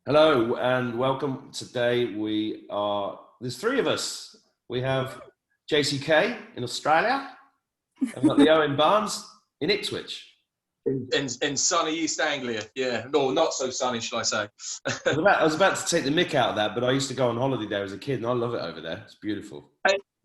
Hello and welcome. Today there's three of us. We have JCK in Australia, and we've got Leeowen Barnes in Ipswich. In sunny East Anglia, yeah. No, not so sunny, shall I say. I was about to take the mick out of that, but I used to go on holiday there as a kid, and I love it over there. It's beautiful.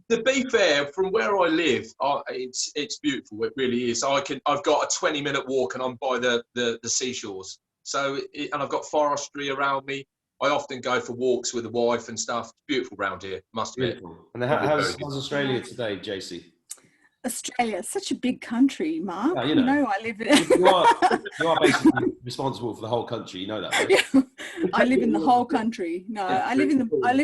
To be fair, from where I live, it's beautiful. It really is. I've got a 20-minute walk, and I'm by the seashores. So, and I've got forestry around me. I often go for walks with the wife and stuff. It's beautiful around here, must admit. And how's Australia today, JC? Australia is such a big country, Mark. Yeah, you know I live in it. You are basically responsible for the whole country. You know that, right? Yeah. I live in the whole country. No, I live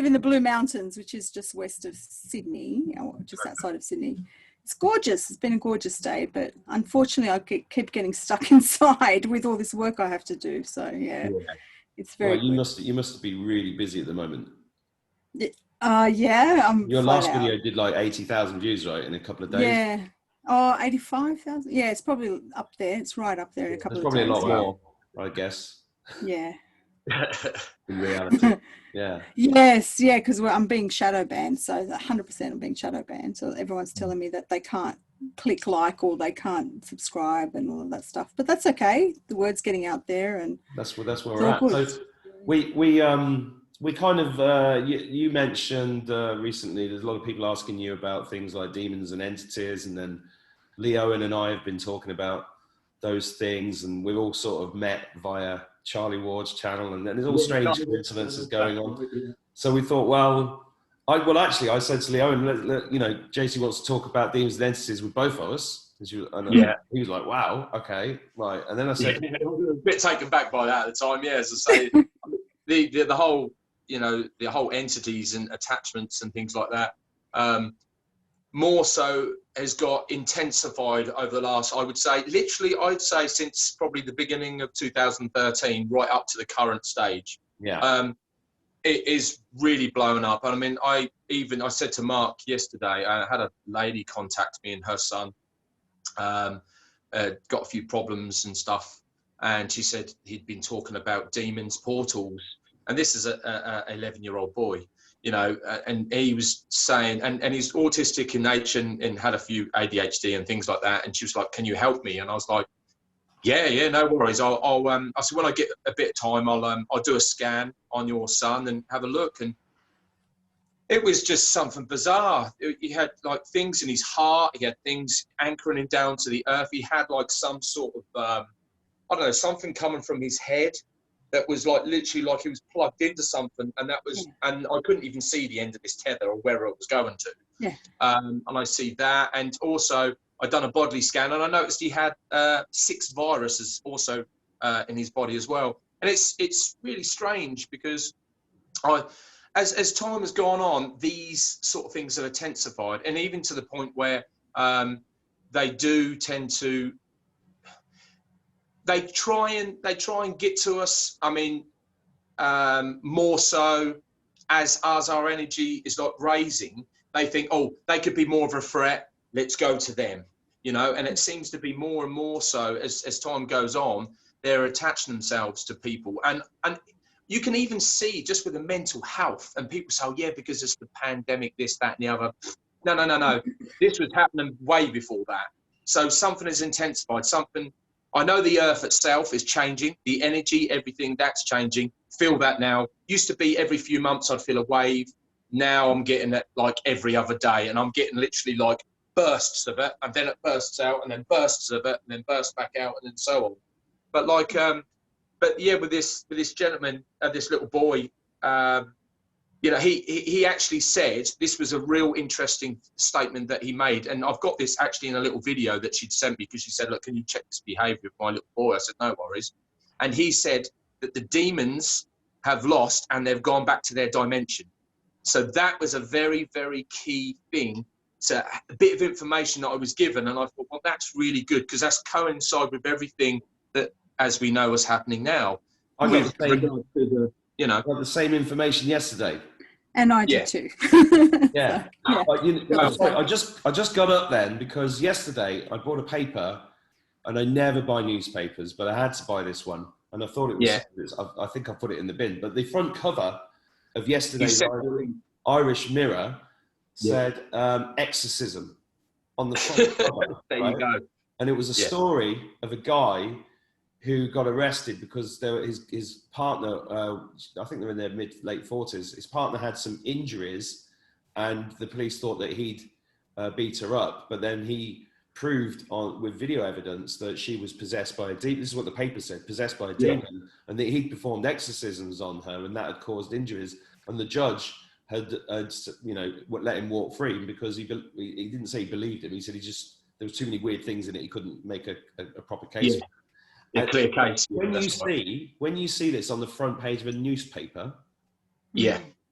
in the Blue Mountains, which is just west of Sydney, or just outside of Sydney. It's gorgeous. It's been a gorgeous day, but unfortunately, I keep getting stuck inside with all this work I have to do. So it's very. Well, you must be really busy at the moment. Yeah. Your last video did like 80,000 views, right, in a couple of days? Yeah. Oh, 85,000. Yeah, it's probably up there. It's right up there in a couple of days. There's probably a lot more, I guess. Yeah. In reality. Yeah. Yes, yeah, because I'm being shadow banned, so 100% I'm being shadow banned. So everyone's telling me that they can't click like or they can't subscribe and all of that stuff. But that's okay. The word's getting out there, and that's where we're at. Good. So we kind of you mentioned recently. There's a lot of people asking you about things like demons and entities, and then Leeowen and I have been talking about those things, and we've all sort of met via Charlie Ward's channel, and there's all strange coincidences going on. So we thought, I said to Leeowen, JC wants to talk about demons and entities with both of us. He was like, wow, okay, right. And then I said, I was a bit taken back by that at the time. Yeah, as I say, the whole, the whole entities and attachments and things like that, more so has got intensified over the last, I'd say since probably the beginning of 2013, right up to the current stage. Yeah. It is really blown up. And I mean, I said to Mark yesterday, I had a lady contact me and her son, got a few problems and stuff. And she said he'd been talking about demons, portals. And this is a 11-year-old boy, and he was saying, and he's autistic in nature and had a few ADHD and things like that. And she was like, can you help me? And I was like, yeah, no worries. I said, when I get a bit of time, I'll do a scan on your son and have a look. And it was just something bizarre. He had like things in his heart. He had things anchoring him down to the earth. He had like some sort of, something coming from his head that was like literally like he was plugged into something, and that was, and I couldn't even see the end of this tether or where it was going to. Yeah. And I see that, and also I'd done a bodily scan, and I noticed he had 6 viruses also in his body as well. And it's really strange because as time has gone on, these sort of things have intensified, and even to the point where they do tend to. They try and get to us. I mean, more so as our energy is like raising, they think, oh, they could be more of a threat. Let's go to them, and it seems to be more and more so as time goes on, they're attaching themselves to people. And you can even see just with the mental health, and people say, oh, yeah, because it's the pandemic, this, that, and the other. No. This was happening way before that. So something has intensified, I know the earth itself is changing, the energy, everything that's changing. Feel that now. Used to be every few months I'd feel a wave. Now I'm getting it like every other day, and I'm getting literally like bursts of it, and then it bursts out, and then bursts of it, and then bursts back out, and then so on. But like, with this gentleman, this little boy, he actually said this was a real interesting statement that he made. And I've got this actually in a little video that she'd sent me, because she said, look, can you check this behavior of my little boy? I said, no worries. And he said that the demons have lost and they've gone back to their dimension. So that was a very, very key thing, to a bit of information that I was given. And I thought, well, that's really good, because that's coincide with everything that, as we know, is happening now. I got the same information yesterday. And I did too. Yeah. I just got up then because yesterday I bought a paper, and I never buy newspapers, but I had to buy this one. and I thought it was. I think I put it in the bin. But the front cover of yesterday's Irish Mirror said exorcism on the front cover. There you go. And it was a story of a guy who got arrested because his partner, I think they're in their late 40s, his partner had some injuries and the police thought that he'd beat her up, but then he proved with video evidence that she was possessed by a demon. This is what the paper said, possessed by a demon, and that he'd performed exorcisms on her and that had caused injuries. And the judge had let him walk free because he didn't say he believed him. He said there was too many weird things in it. He couldn't make a proper case. A clear case. When you see this on the front page of a newspaper,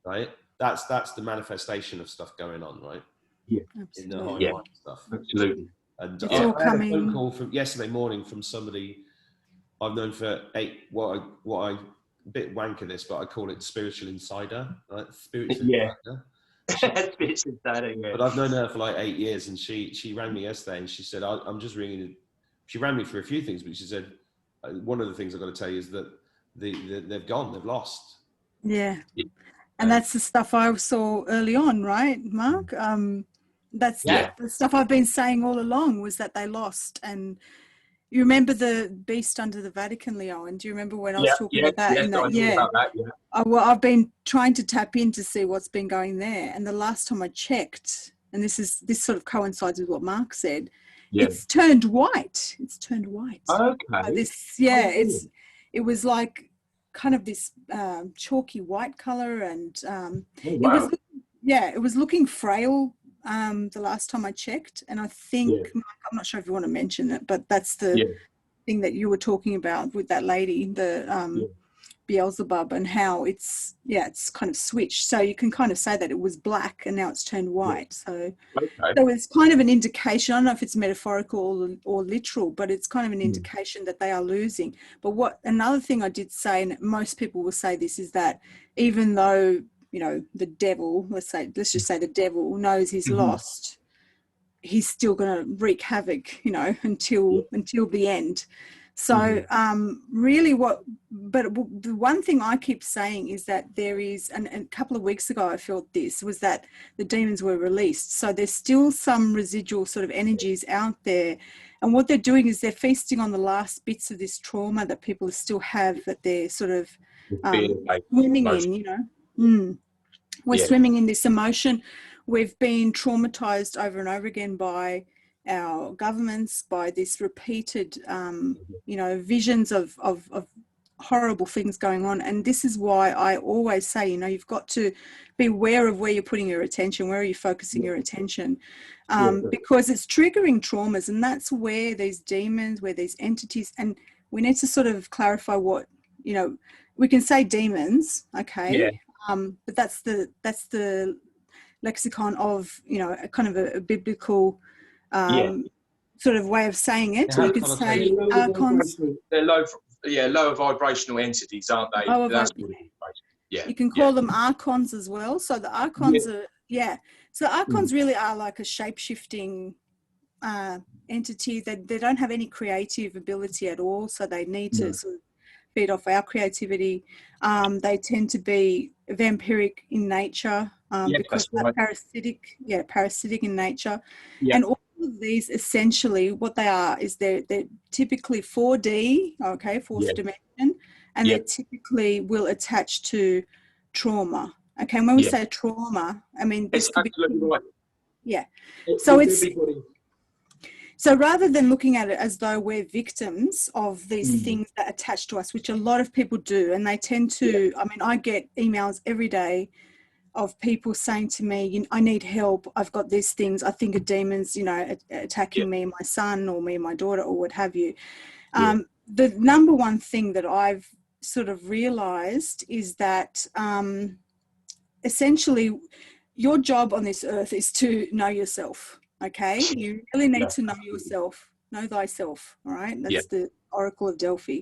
right, that's the manifestation of stuff going on, right? Yeah, in the high mind stuff. Absolutely. And I had a phone call from yesterday morning from somebody I've known for what I a bit wanker this, but I call it spiritual insider, right? Spiritual insider. Spiritual insider, yeah. But I've known her for like 8 years, and she rang me yesterday, and she said, "I'm just ringing." She rang me for a few things, but she said, "One of the things I've got to tell you is that they've gone, they've lost." Yeah, and that's the stuff I saw early on, right, Mark? That's the stuff I've been saying all along was that they lost. And you remember the beast under the Vatican, Leeowen? Do you remember when I was talking about that? Well, I've been trying to tap in to see what's been going there. And the last time I checked, and this sort of coincides with what Mark said, it's turned white. It's turned white. Okay. It was like kind of this chalky white color, and it was looking frail. The last time I checked, and I think I'm not sure if you want to mention it, but that's the thing that you were talking about with that lady, the Beelzebub, and how it's kind of switched. So you can kind of say that it was black and now it's turned white. So it's kind of an indication. I don't know if it's metaphorical or literal, but it's kind of an indication that they are losing. But another thing I did say, and most people will say this, is that even though the devil, let's just say the devil knows he's lost, he's still going to wreak havoc, until the end. So really the one thing I keep saying is that there is, and a couple of weeks ago I felt this, was that the demons were released. So there's still some residual sort of energies out there. And what they're doing is they're feasting on the last bits of this trauma that people still have, that they're sort of swimming in, We're swimming in this emotion. We've been traumatized over and over again by our governments, by this repeated, visions of horrible things going on. And this is why I always say, you've got to be aware of where you're putting your attention, where are you focusing your attention, because it's triggering traumas. And that's where these demons, where these entities, and we need to sort of clarify what, we can say demons, okay? But that's the lexicon of, a kind of a biblical sort of way of saying it. So you could say archons. They're lower vibrational entities, aren't they? You can call them archons as well. So the archons are, so the archons really are like a shape-shifting entity. They don't have any creative ability at all. So they need to sort of feed off our creativity. They tend to be vampiric in nature because they're parasitic in nature. And all of these, essentially what they are is they're typically 4D, fourth dimension, and they typically will attach to trauma. Okay, and when we say trauma, I mean this could absolutely right. So it's so rather than looking at it as though we're victims of these things that attach to us, which a lot of people do, and they tend to, I mean, I get emails every day of people saying to me, I need help, I've got these things, I think are demons, attacking me, my son, or me and my daughter, or what have you. The number one thing that I've sort of realized is that essentially your job on this earth is to know yourself. Okay, you really need to know yourself, know thyself. All right, that's the Oracle of Delphi.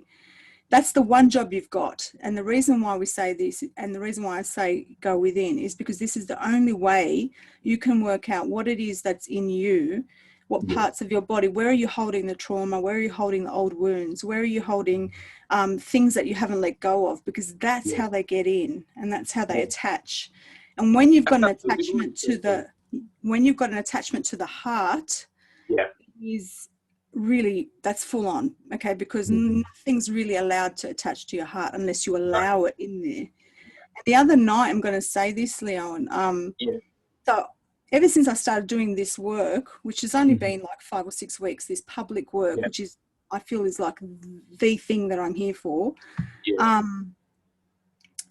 That's the one job you've got. And the reason why we say this, and the reason why I say go within, is because this is the only way you can work out what it is that's in you, what parts of your body, where are you holding the trauma, where are you holding the old wounds, where are you holding things that you haven't let go of, because that's how they get in and that's how they attach. And when you've got an attachment to the heart, is really, that's full on, okay, because nothing's really allowed to attach to your heart unless you allow it in there. The other night, I'm going to say this, Leeowen, so ever since I started doing this work, which has only been like 5 or 6 weeks, this public work, which is, I feel is like the thing that I'm here for,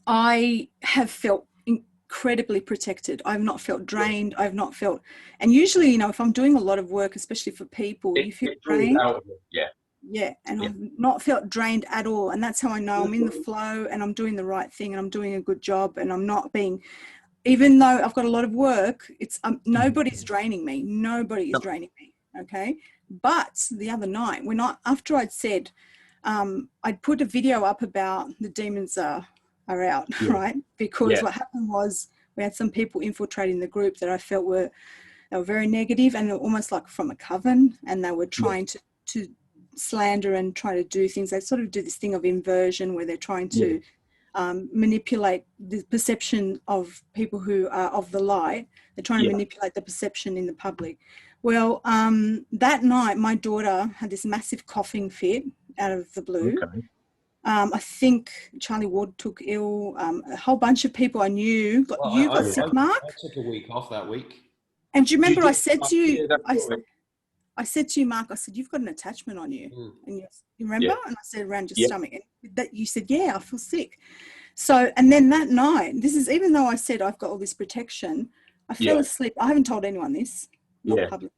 I have felt incredibly protected. I've not felt drained. I've not felt, and usually, you know, if I'm doing a lot of work, especially for people, you feel drained. And I've not felt drained at all. And that's how I know I'm in the flow and I'm doing the right thing and I'm doing a good job and I'm not being, even though I've got a lot of work, it's nobody's draining me. Nobody is draining me. Okay. But the other night, after I'd said, I'd put a video up about the demons are out, right? Because what happened was we had some people infiltrating the group that I felt they were very negative and they're almost like from a coven, and they were trying to slander and try to do things. They sort of do this thing of inversion where they're trying to manipulate the perception of people who are of the light. They're trying to manipulate the perception in the public. Well, that night, my daughter had this massive coughing fit out of the blue. I think Charlie Ward took ill. A whole bunch of people I knew got sick, Mark. I took a week off that week. And do you remember I said to you, I said to you, Mark, I said, you've got an attachment on you. And you remember? And I said, around your stomach. And that you said, yeah, I feel sick. So, and then that night, this is, even though I said I've got all this protection, I fell asleep. I haven't told anyone this, not publicly.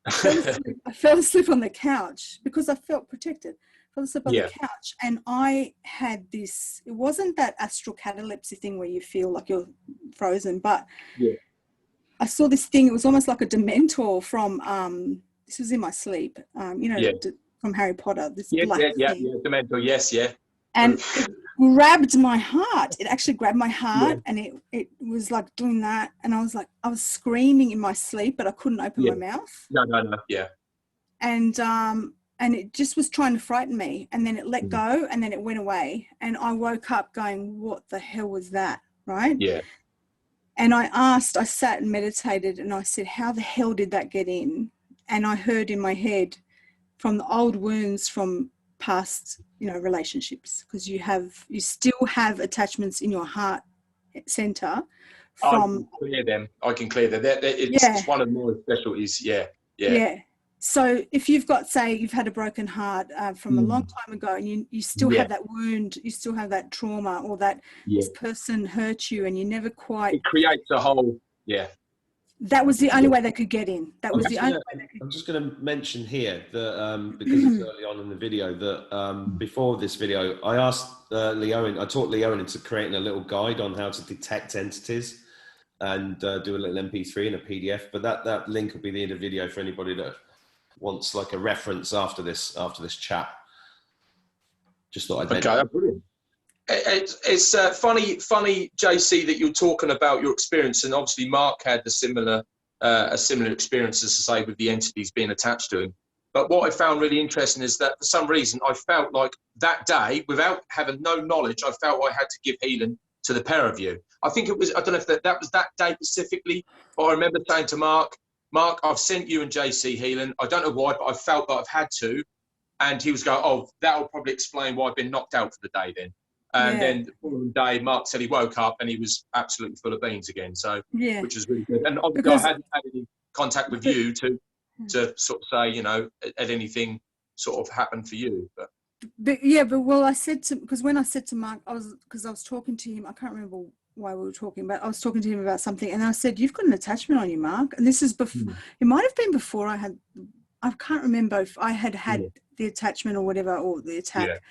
I fell asleep on the couch because I felt protected. I fell asleep on the couch, and I had this, it wasn't that astral catalepsy thing where you feel like you're frozen, but I saw this thing. It was almost like a Dementor from, this was in my sleep, you know, from Harry Potter, this black thing. Dementor, and it grabbed my heart. It actually grabbed my heart, and it was like doing that. And I was screaming in my sleep, but I couldn't open my mouth. And it just was trying to frighten me. And then it let go, and then it went away. And I woke up going, what the hell was that? Right? And I sat and meditated, and I said, how the hell did that get in? And I heard in my head from the old wounds from past, you know, relationships, because you still have attachments in your heart center from. I can clear them. It's one of my specialties. So if you've got, say, you've had a broken heart from a long time ago, and you still have that wound, you still have that trauma, or that this person hurt you and you never quite. It creates a whole, That was the only way they could get in. That was the only way they could. I'm just going to mention here that because it's early on in the video, that before this video, I asked Leeowen, I taught Leeowen into creating a little guide on how to detect entities and do a little MP3 and a PDF. But that link will be the end of the video for anybody that wants like a reference after this chat. Just thought I'd mention. Okay, brilliant. It's funny, JC, that you're talking about your experience, and obviously Mark had a similar experience, as I say, with the entities being attached to him. But what I found really interesting is that for some reason I felt like that day, without having no knowledge, I felt I had to give healing to the pair of you. I think it was, I don't know if that was that day specifically, but I remember saying to Mark, I've sent you and JC healing. I don't know why, but I felt that I've had to. And he was going, oh, that'll probably explain why I've been knocked out for the day then. And then the following day, Mark said he woke up and he was absolutely full of beans again. So, which is really good. And obviously I hadn't had any contact with you to sort of say, you know, had anything sort of happened for you. But well, I said to, because when I said to Mark, I was talking to him, I can't remember why we were talking, but I was talking to him about something, and I said, you've got an attachment on you, Mark. And this is before, it might have been before I can't remember if I had the attachment or whatever, or the attack.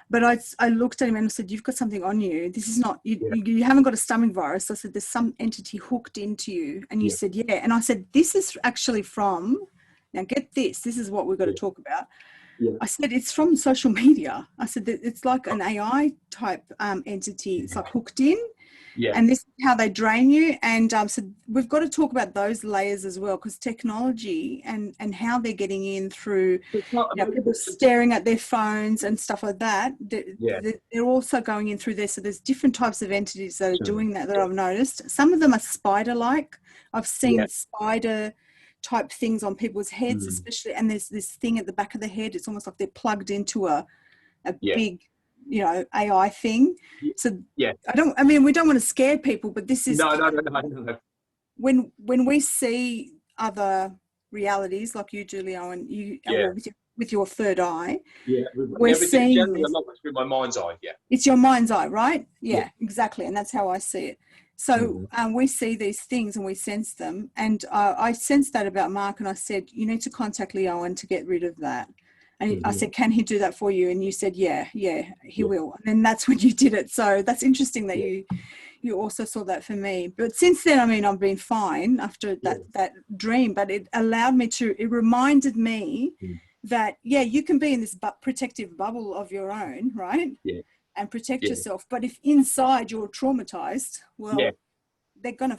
But I looked at him and I said, you've got something on you. This is not, you haven't got a stomach virus. I said, there's some entity hooked into you. And you said, And I said, this is actually from, now get this is what we've got to talk about. I said, it's from social media. I said that it's like an AI type entity. It's like hooked in. Yeah. And this is how they drain you. And so we've got to talk about those layers as well, because technology and how they're getting in through people staring at their phones and stuff like that. They're also going in through there. So there's different types of entities that are doing that I've noticed. Some of them are spider-like. I've seen spider type things on people's heads, especially. And there's this thing at the back of the head. It's almost like they're plugged into a big, AI thing. So I mean, we don't want to scare people, but this is no. When we see other realities like you, Julio, and you with your third eye, we're seeing this. Through my mind's eye. It's your mind's eye, right? Exactly, and that's how I see it. So we see these things and we sense them, and I sensed that about Mark, and I said, you need to contact Leeowen to get rid of that. And I said, can he do that for you? And you said, yeah, he will. And then that's when you did it. So that's interesting that you also saw that for me. But since then, I mean, I've been fine after that dream, but it reminded me that, you can be in this protective bubble of your own, right? And protect yourself. But if inside you're traumatized, they're going to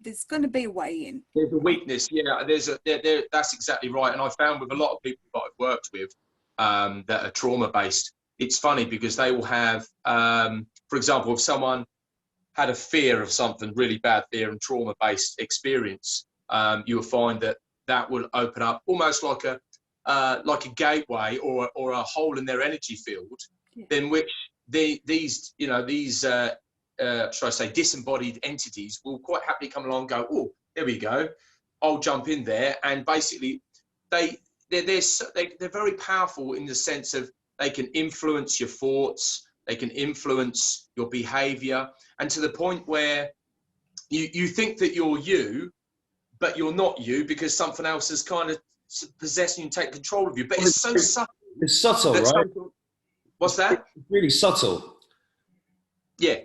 there's going to be a way in. There's a weakness. That's exactly right. And I found with a lot of people that I've worked with that are trauma based, it's funny because they will have, for example, if someone had a fear of something, really bad fear and trauma based experience, you will find that will open up almost like a gateway or a hole in their energy field, then which these should I say, disembodied entities will quite happily come along and go, oh, there we go, I'll jump in there. And basically, they're very powerful in the sense of they can influence your thoughts, they can influence your behavior, and to the point where you think that you're you, but you're not you because something else is kind of possessing you and take control of you. But it's so subtle. It's subtle, right? What's that? It's really subtle. Yeah.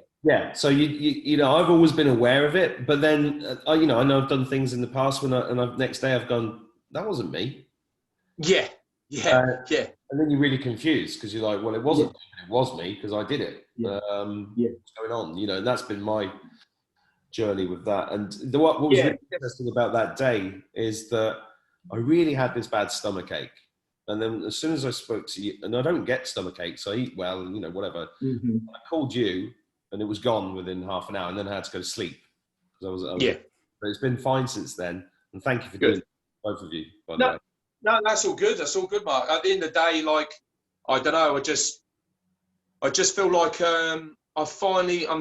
So I've always been aware of it, but then I know I've done things in the past next day I've gone, that wasn't me. Yeah. And then you're really confused because you're like, well, it wasn't. It was me because I did it. What's going on? And that's been my journey with that. And what was really interesting about that day is that I really had this bad stomach ache. And then as soon as I spoke to you, and I don't get stomach aches, I eat well, and whatever. I called you. And it was gone within half an hour, and then I had to go to sleep because I was. But it's been fine since then, and thank you for doing it, both of you. No, that's all good. That's all good, Mark. At the end of the day, like I don't know, I just feel like I'm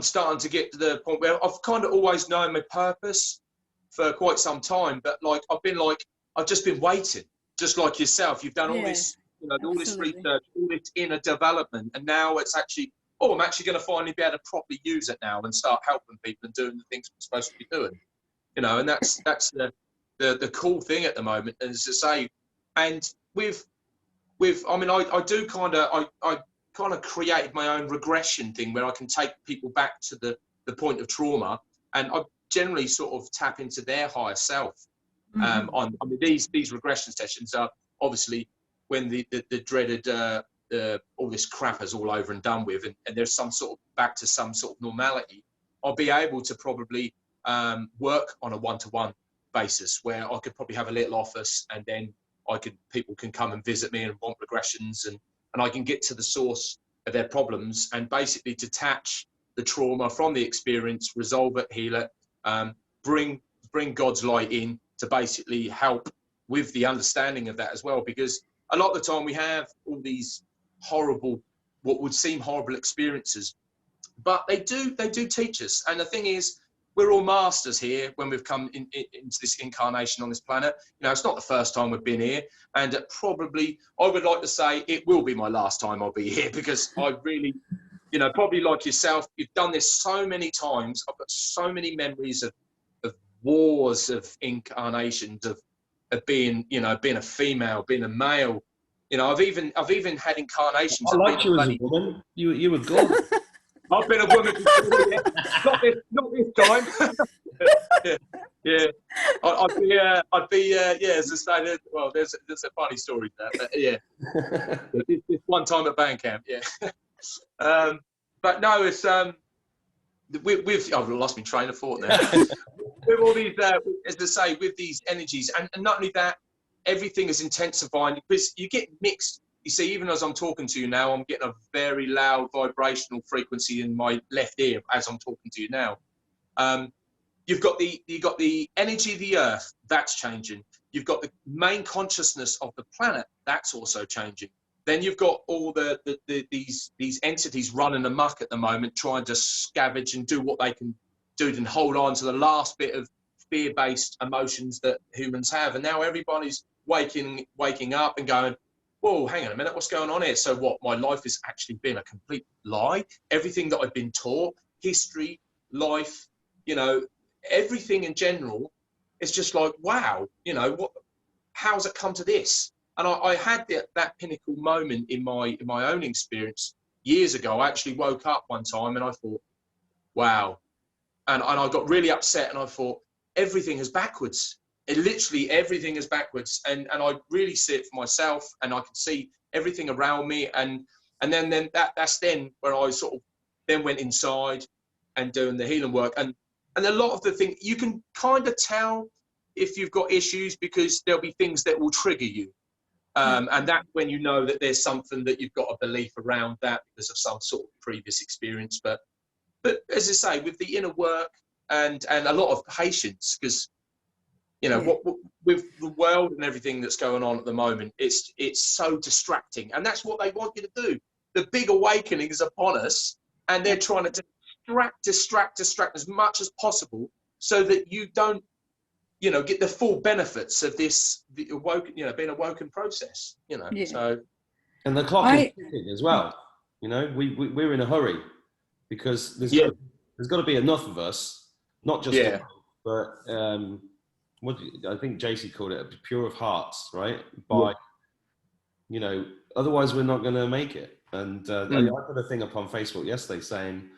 starting to get to the point where I've kind of always known my purpose for quite some time, but I've just been waiting, just like yourself. You've done all this, all this research, all this inner development, and now it's actually. I'm actually going to finally be able to properly use it now and start helping people and doing the things we're supposed to be doing, and that's the cool thing at the moment. And as I say, and I do kind of created my own regression thing where I can take people back to the point of trauma, and I generally sort of tap into their higher self. These regression sessions are obviously when the dreaded all this crap is all over and done with, and there's some sort of back to some sort of normality, I'll be able to probably work on a one-to-one basis where I could probably have a little office, and then people can come and visit me and want regressions, and I can get to the source of their problems and basically detach the trauma from the experience, resolve it, heal it, bring God's light in to basically help with the understanding of that as well, because a lot of the time we have all these horrible, what would seem horrible experiences, but they do teach us. And the thing is, we're all masters here when we've come into this incarnation on this planet. It's not the first time we've been here, and probably I would like to say it will be my last time I'll be here, because I really, probably like yourself, you've done this so many times. I've got so many memories of wars, of incarnations, of being a female, being a male. I've even had incarnations. I liked you as a woman. You were good. I've been a woman before, not this time. I'd be, yeah, as I say, well, there's a funny story there, but yeah, this one time at band camp, yeah. But no, it's, I've lost my train of thought there. With all these, as I say, with these energies, and not only that, everything is intensifying because you get mixed. You see, even as I'm talking to you now, I'm getting a very loud vibrational frequency in my left ear as I'm talking to you now. You've got the energy of the earth, that's changing. You've got the main consciousness of the planet, that's also changing. Then you've got all these entities running amok at the moment, trying to scavenge and do what they can do and hold on to the last bit of fear-based emotions that humans have. And now everybody's waking up and going, whoa, hang on a minute, what's going on here? So what, my life has actually been a complete lie? Everything that I've been taught, history, life, you know, everything in general is just like, wow, you know, how's it come to this? And I had that pinnacle moment in my own experience years ago. I actually woke up one time and I thought, wow. And I got really upset and I thought, everything is backwards. Literally everything is backwards. And I really see it for myself, and I can see everything around me. And then that's then where I sort of then went inside and doing the healing work. And a lot of the things, you can kind of tell if you've got issues because there'll be things that will trigger you. And that's when you know that there's something that you've got a belief around that because of some sort of previous experience. But as I say, with the inner work and a lot of patience, because, you know, what with the world and everything that's going on at the moment, it's so distracting. And that's what they want you to do. The big awakening is upon us, and they're trying to distract as much as possible so that you don't, you know, get the full benefits of this awoken, you know, being awoken process, you know. So, and the clock is ticking as well. You know, we're in a hurry because there's got to be enough of us, not just but I think JC called it a pure of hearts, right? You know, otherwise we're not going to make it. And I put a thing up on Facebook yesterday saying,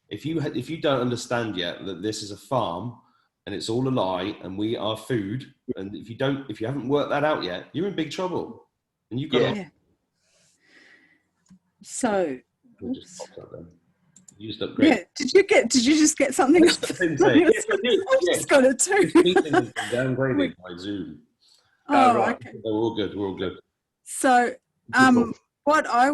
if you don't understand yet that this is a farm and it's all a lie and we are food, and if you haven't worked that out yet, you're in big trouble. And you've got to. So. It just popped up then. You just upgrade. Yeah. Did you just get something? Yes, I did. I just got it too. This meeting has been downgraded by Zoom. Oh, right. Okay. We're all good. We're all good. So, what I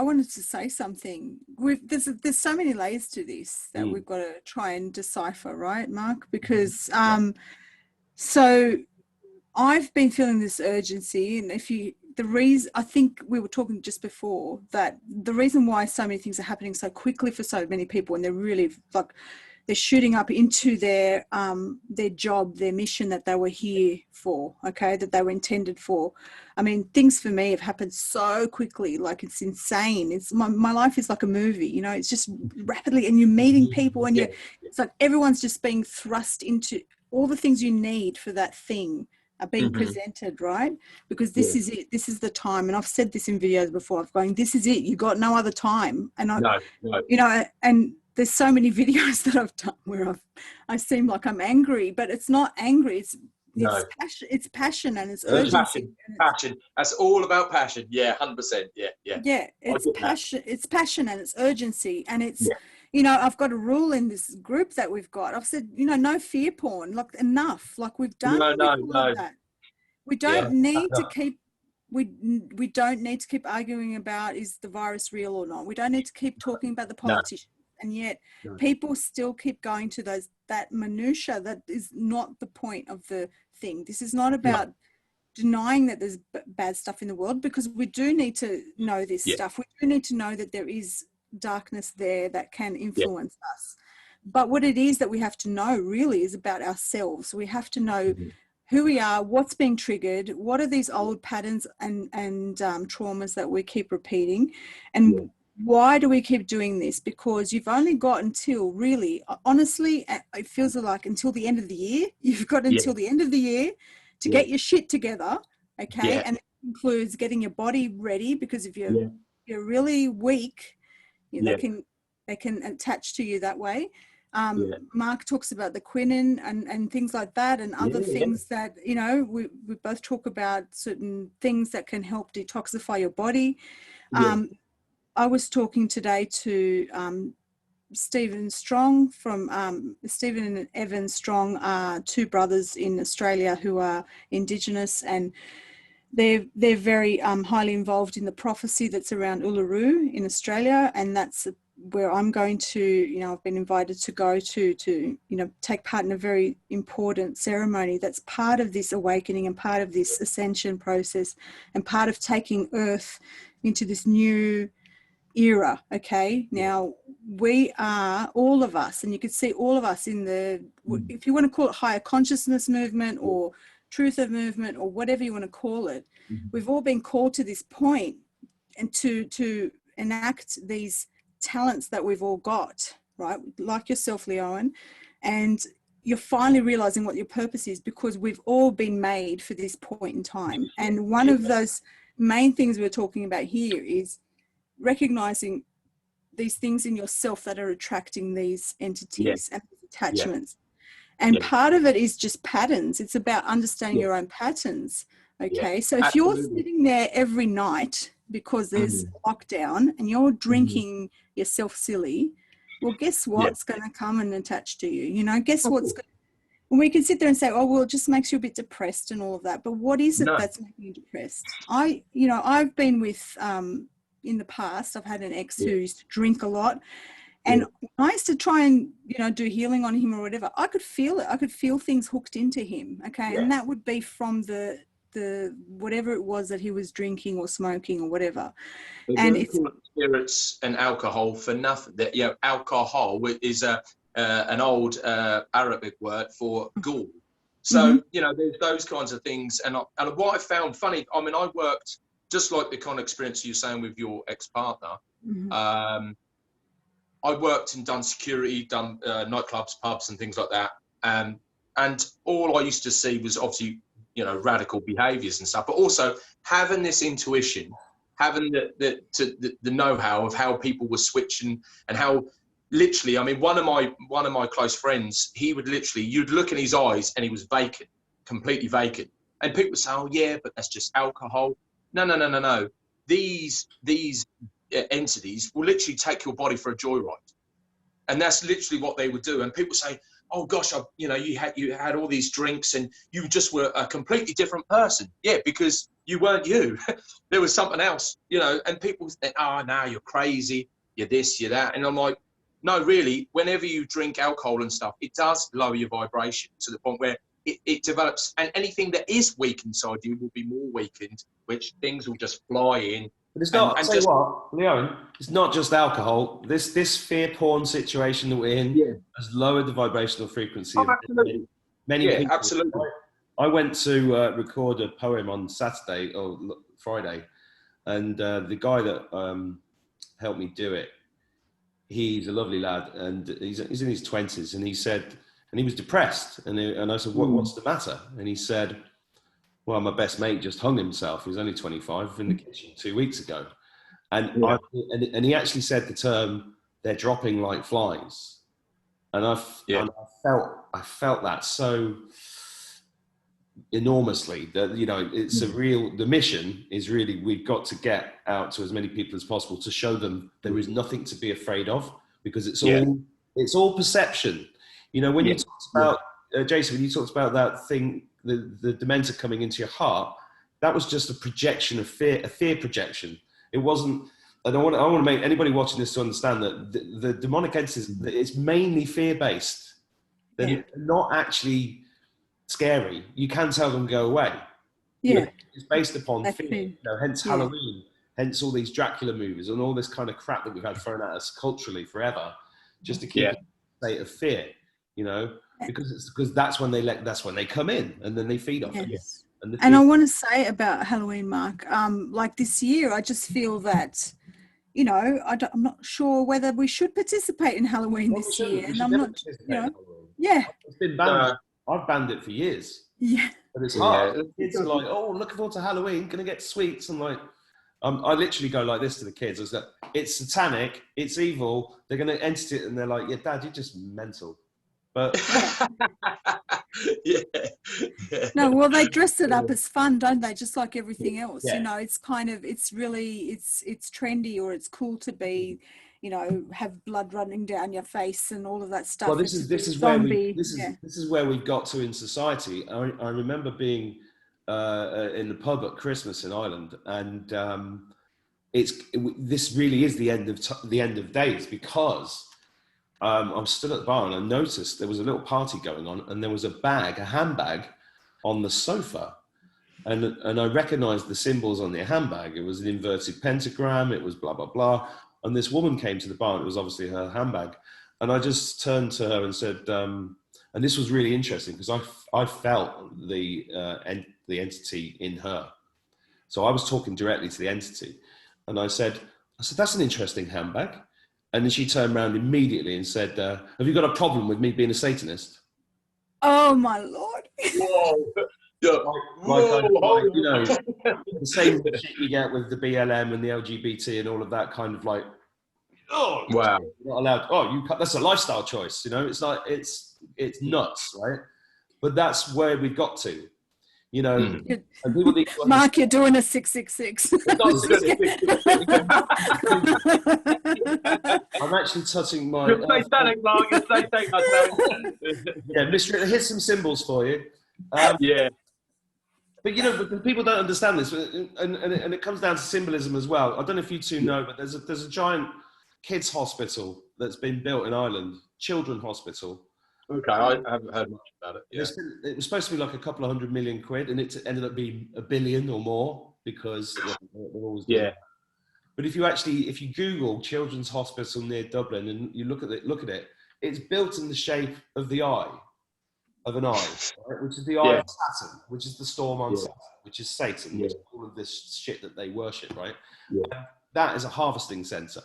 wanted to say something. There's so many layers to this that we've got to try and decipher, right, Mark? Because so I've been feeling this urgency, and I think we were talking just before that the reason why so many things are happening so quickly for so many people, and they're really like they're shooting up into their job, their mission that they were here for, okay, that they were intended for. I mean, things for me have happened so quickly, like it's insane. It's my life is like a movie, you know, it's just rapidly, and you're meeting people, and it's like everyone's just being thrust into all the things you need for that thing are being presented, right? Because this is it. This is the time. And I've said this in videos before. I'm going, this is it. You got no other time. And you know, and there's so many videos that I've done where I seem like I'm angry, but it's not angry. It's passion. It's passion and it's urgency. Passion. That's all about passion. Yeah, 100%. Yeah. Yeah, it's passion. It's passion and it's urgency, and it's. You know, I've got a rule in this group that we've got. I've said, you know, no fear porn. Like enough. Like we've done. No. That. We don't need to keep. We don't need to keep arguing about is the virus real or not. We don't need to keep talking about the politicians. And yet people still keep going to that minutia that is not the point of the thing. This is not about denying that there's bad stuff in the world, because we do need to know this stuff. We do need to know that there is darkness there that can influence us. But what it is that we have to know really is about ourselves. We have to know who we are, what's being triggered, what are these old patterns and traumas that we keep repeating, and why do we keep doing this? Because you've only got until, really, honestly, it feels like until the end of the year. You've got until the end of the year to get your shit together, okay? And it includes getting your body ready, because if you're really weak, they can attach to you that way. Mark talks about the quinine and things like that, and other things that, you know, we both talk about certain things that can help detoxify your body. I was talking today to Stephen Strong from Stephen and Evan Strong are two brothers in Australia who are Indigenous, and they're very highly involved in the prophecy that's around Uluru in Australia, and that's where I'm going to, you know, I've been invited to go to, you know, take part in a very important ceremony that's part of this awakening and part of this ascension process and part of taking Earth into this new era. Okay, now we are, all of us, and you could see all of us in the, if you want to call it higher consciousness movement or truth of movement or whatever you want to call it, we've all been called to this point and to enact these talents that we've all got, right? Like yourself, Leeowen, and you're finally realizing what your purpose is, because we've all been made for this point in time. And one of those main things we're talking about here is recognizing these things in yourself that are attracting these entities and these attachments. And part of it is just patterns. It's about understanding your own patterns. Okay, so if you're sitting there every night because there's lockdown and you're drinking yourself silly, well, guess what's going to come and attach to you? You know, guess what's going to, and we can sit there and say, oh, well, it just makes you a bit depressed and all of that. But what is it that's making you depressed? You know, I've been with, in the past, I've had an ex who used to drink a lot. And I used to try and, you know, do healing on him or whatever. I could feel it. I could feel things hooked into him. Okay. And that would be from the whatever it was that he was drinking or smoking or whatever. And it's spirits and alcohol for nothing. That, you know, alcohol is an old Arabic word for ghoul. So you know, there's those kinds of things. And what I found funny, I mean, I worked just like the kind of experience you're saying with your ex-partner. I worked and done security, done nightclubs, pubs, and things like that. And all I used to see was obviously, you know, radical behaviours and stuff, but also having this intuition, having the know-how of how people were switching and how literally, I mean, one of my close friends, he would literally, you'd look in his eyes and he was vacant, completely vacant. And people would say, oh yeah, but that's just alcohol. No. These entities will literally take your body for a joyride. And that's literally what they would do. And people say, oh gosh, you know, you had all these drinks and you just were a completely different person. Yeah, because you weren't you. There was something else, you know, and people think, oh, now you're crazy, you're this, you're that. And I'm like, no, really, whenever you drink alcohol and stuff, it does lower your vibration to the point where it develops, and anything that is weak inside you will be more weakened, which things will just fly in. But it's not, I'll tell you what, Leeowen, it's not just alcohol. This fear porn situation that we're in has lowered the vibrational frequency of many people. Absolutely. I went to record a poem on Saturday or Friday, and the guy that helped me do it, he's a lovely lad, and he's in his 20s, and he said, and he was depressed, and I said, what's the matter? And he said, well, my best mate just hung himself. He was only 25 in the kitchen 2 weeks ago. And and he actually said the term, they're dropping like flies. And I felt that so enormously, that, you know, it's the mission is really, we've got to get out to as many people as possible to show them there is nothing to be afraid of, because it's all perception. You know, when you talked about, Jason, when you talked about that thing, the dementor coming into your heart, that was just a projection of fear, a fear projection. It wasn't, I want to make anybody watching this to understand that the demonic entities, it's mainly fear-based. They're not actually scary. You can tell them go away. Yeah. You know, it's based upon fear. You know, hence Halloween, hence all these Dracula movies and all this kind of crap that we've had thrown at us culturally forever, just to keep a state of fear. You know, because that's when they come in, and then they feed off it. And I want to say about Halloween, Mark, like this year, I just feel that, you know, I'm not sure whether we should participate in Halloween this year, and I'm not, you know, it's been banned. I've banned it for years. Yeah, but it's hard. Kids are like, oh, looking forward to Halloween, gonna get sweets. I'm like, I literally go like this to the kids. I was like, it's satanic, it's evil. They're going to entity it, and they're like, yeah, Dad, you're just mental. But yeah. No, well, they dress it up as fun, don't they? Just like everything else, Yeah. you know. It's kind of, it's really, it's trendy, or it's cool to be, you know, have blood running down your face and all of that stuff. well, this is where we got to in society. I remember being in the pub at Christmas in Ireland, and this really is the end of days, because I was stood at the bar and I noticed there was a little party going on, and there was a handbag on the sofa, and I recognized the symbols on the handbag. It was an inverted pentagram, it was blah blah blah, and this woman came to the bar, and it was obviously her handbag, and I just turned to her and said, and this was really interesting because I felt the entity in her, so I was talking directly to the entity, and I said, that's an interesting handbag. And then she turned around immediately and said, have you got a problem with me being a Satanist? Oh my Lord. Whoa. Yeah. Like, you know, the same shit you get with the BLM and the LGBT and all of that kind of like, oh, wow, you're not allowed. Oh, that's a lifestyle choice. You know, it's like, it's nuts, right? But that's where we got to. You know, and people need to Mark, you're doing a 666. I'm actually touching my. You're satanic, Mark. You're satanic. Yeah, Mr. Here's some symbols for you. Yeah. But you know, but people don't understand this, and it comes down to symbolism as well. I don't know if you two know, but there's a giant kids hospital that's been built in Ireland, children hospital. Okay, I haven't heard much about it. Yeah. It was supposed to be like a couple of £100 million, and it ended up being $1 billion or more, because they're always doing that. But if you Google Children's Hospital near Dublin and you look at it, it's built in the shape of the eye, of an eye, right? Which is the eye of Saturn, which is the storm on Saturn, which is Satan, which is all of this shit that they worship, right? Yeah. And that is a harvesting centre.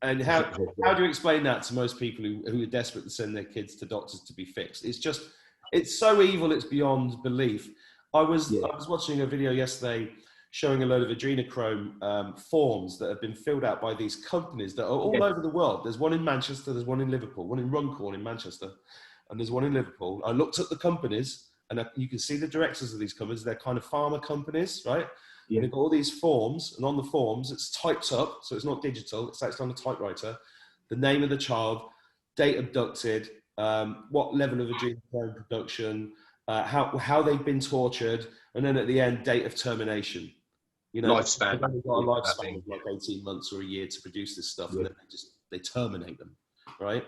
And how do you explain that to most people who are desperate to send their kids to doctors to be fixed? It's so evil, it's beyond belief. I was watching a video yesterday showing a load of adrenochrome forms that have been filled out by these companies that are all over the world. There's one in Manchester, there's one in Liverpool, one in Runcorn in Manchester, and there's one in Liverpool. I looked at the companies, and you can see the directors of these companies. They're kind of pharma companies, right? Yeah. They've got all these forms, and on the forms, it's typed up, so it's not digital, it's actually on a typewriter, the name of the child, date abducted, what level of adrenochrome production, how they've been tortured, and then at the end, date of termination. You know, lifespan. They've got a lifespan of like 18 months or a year to produce this stuff, and then they terminate them, right?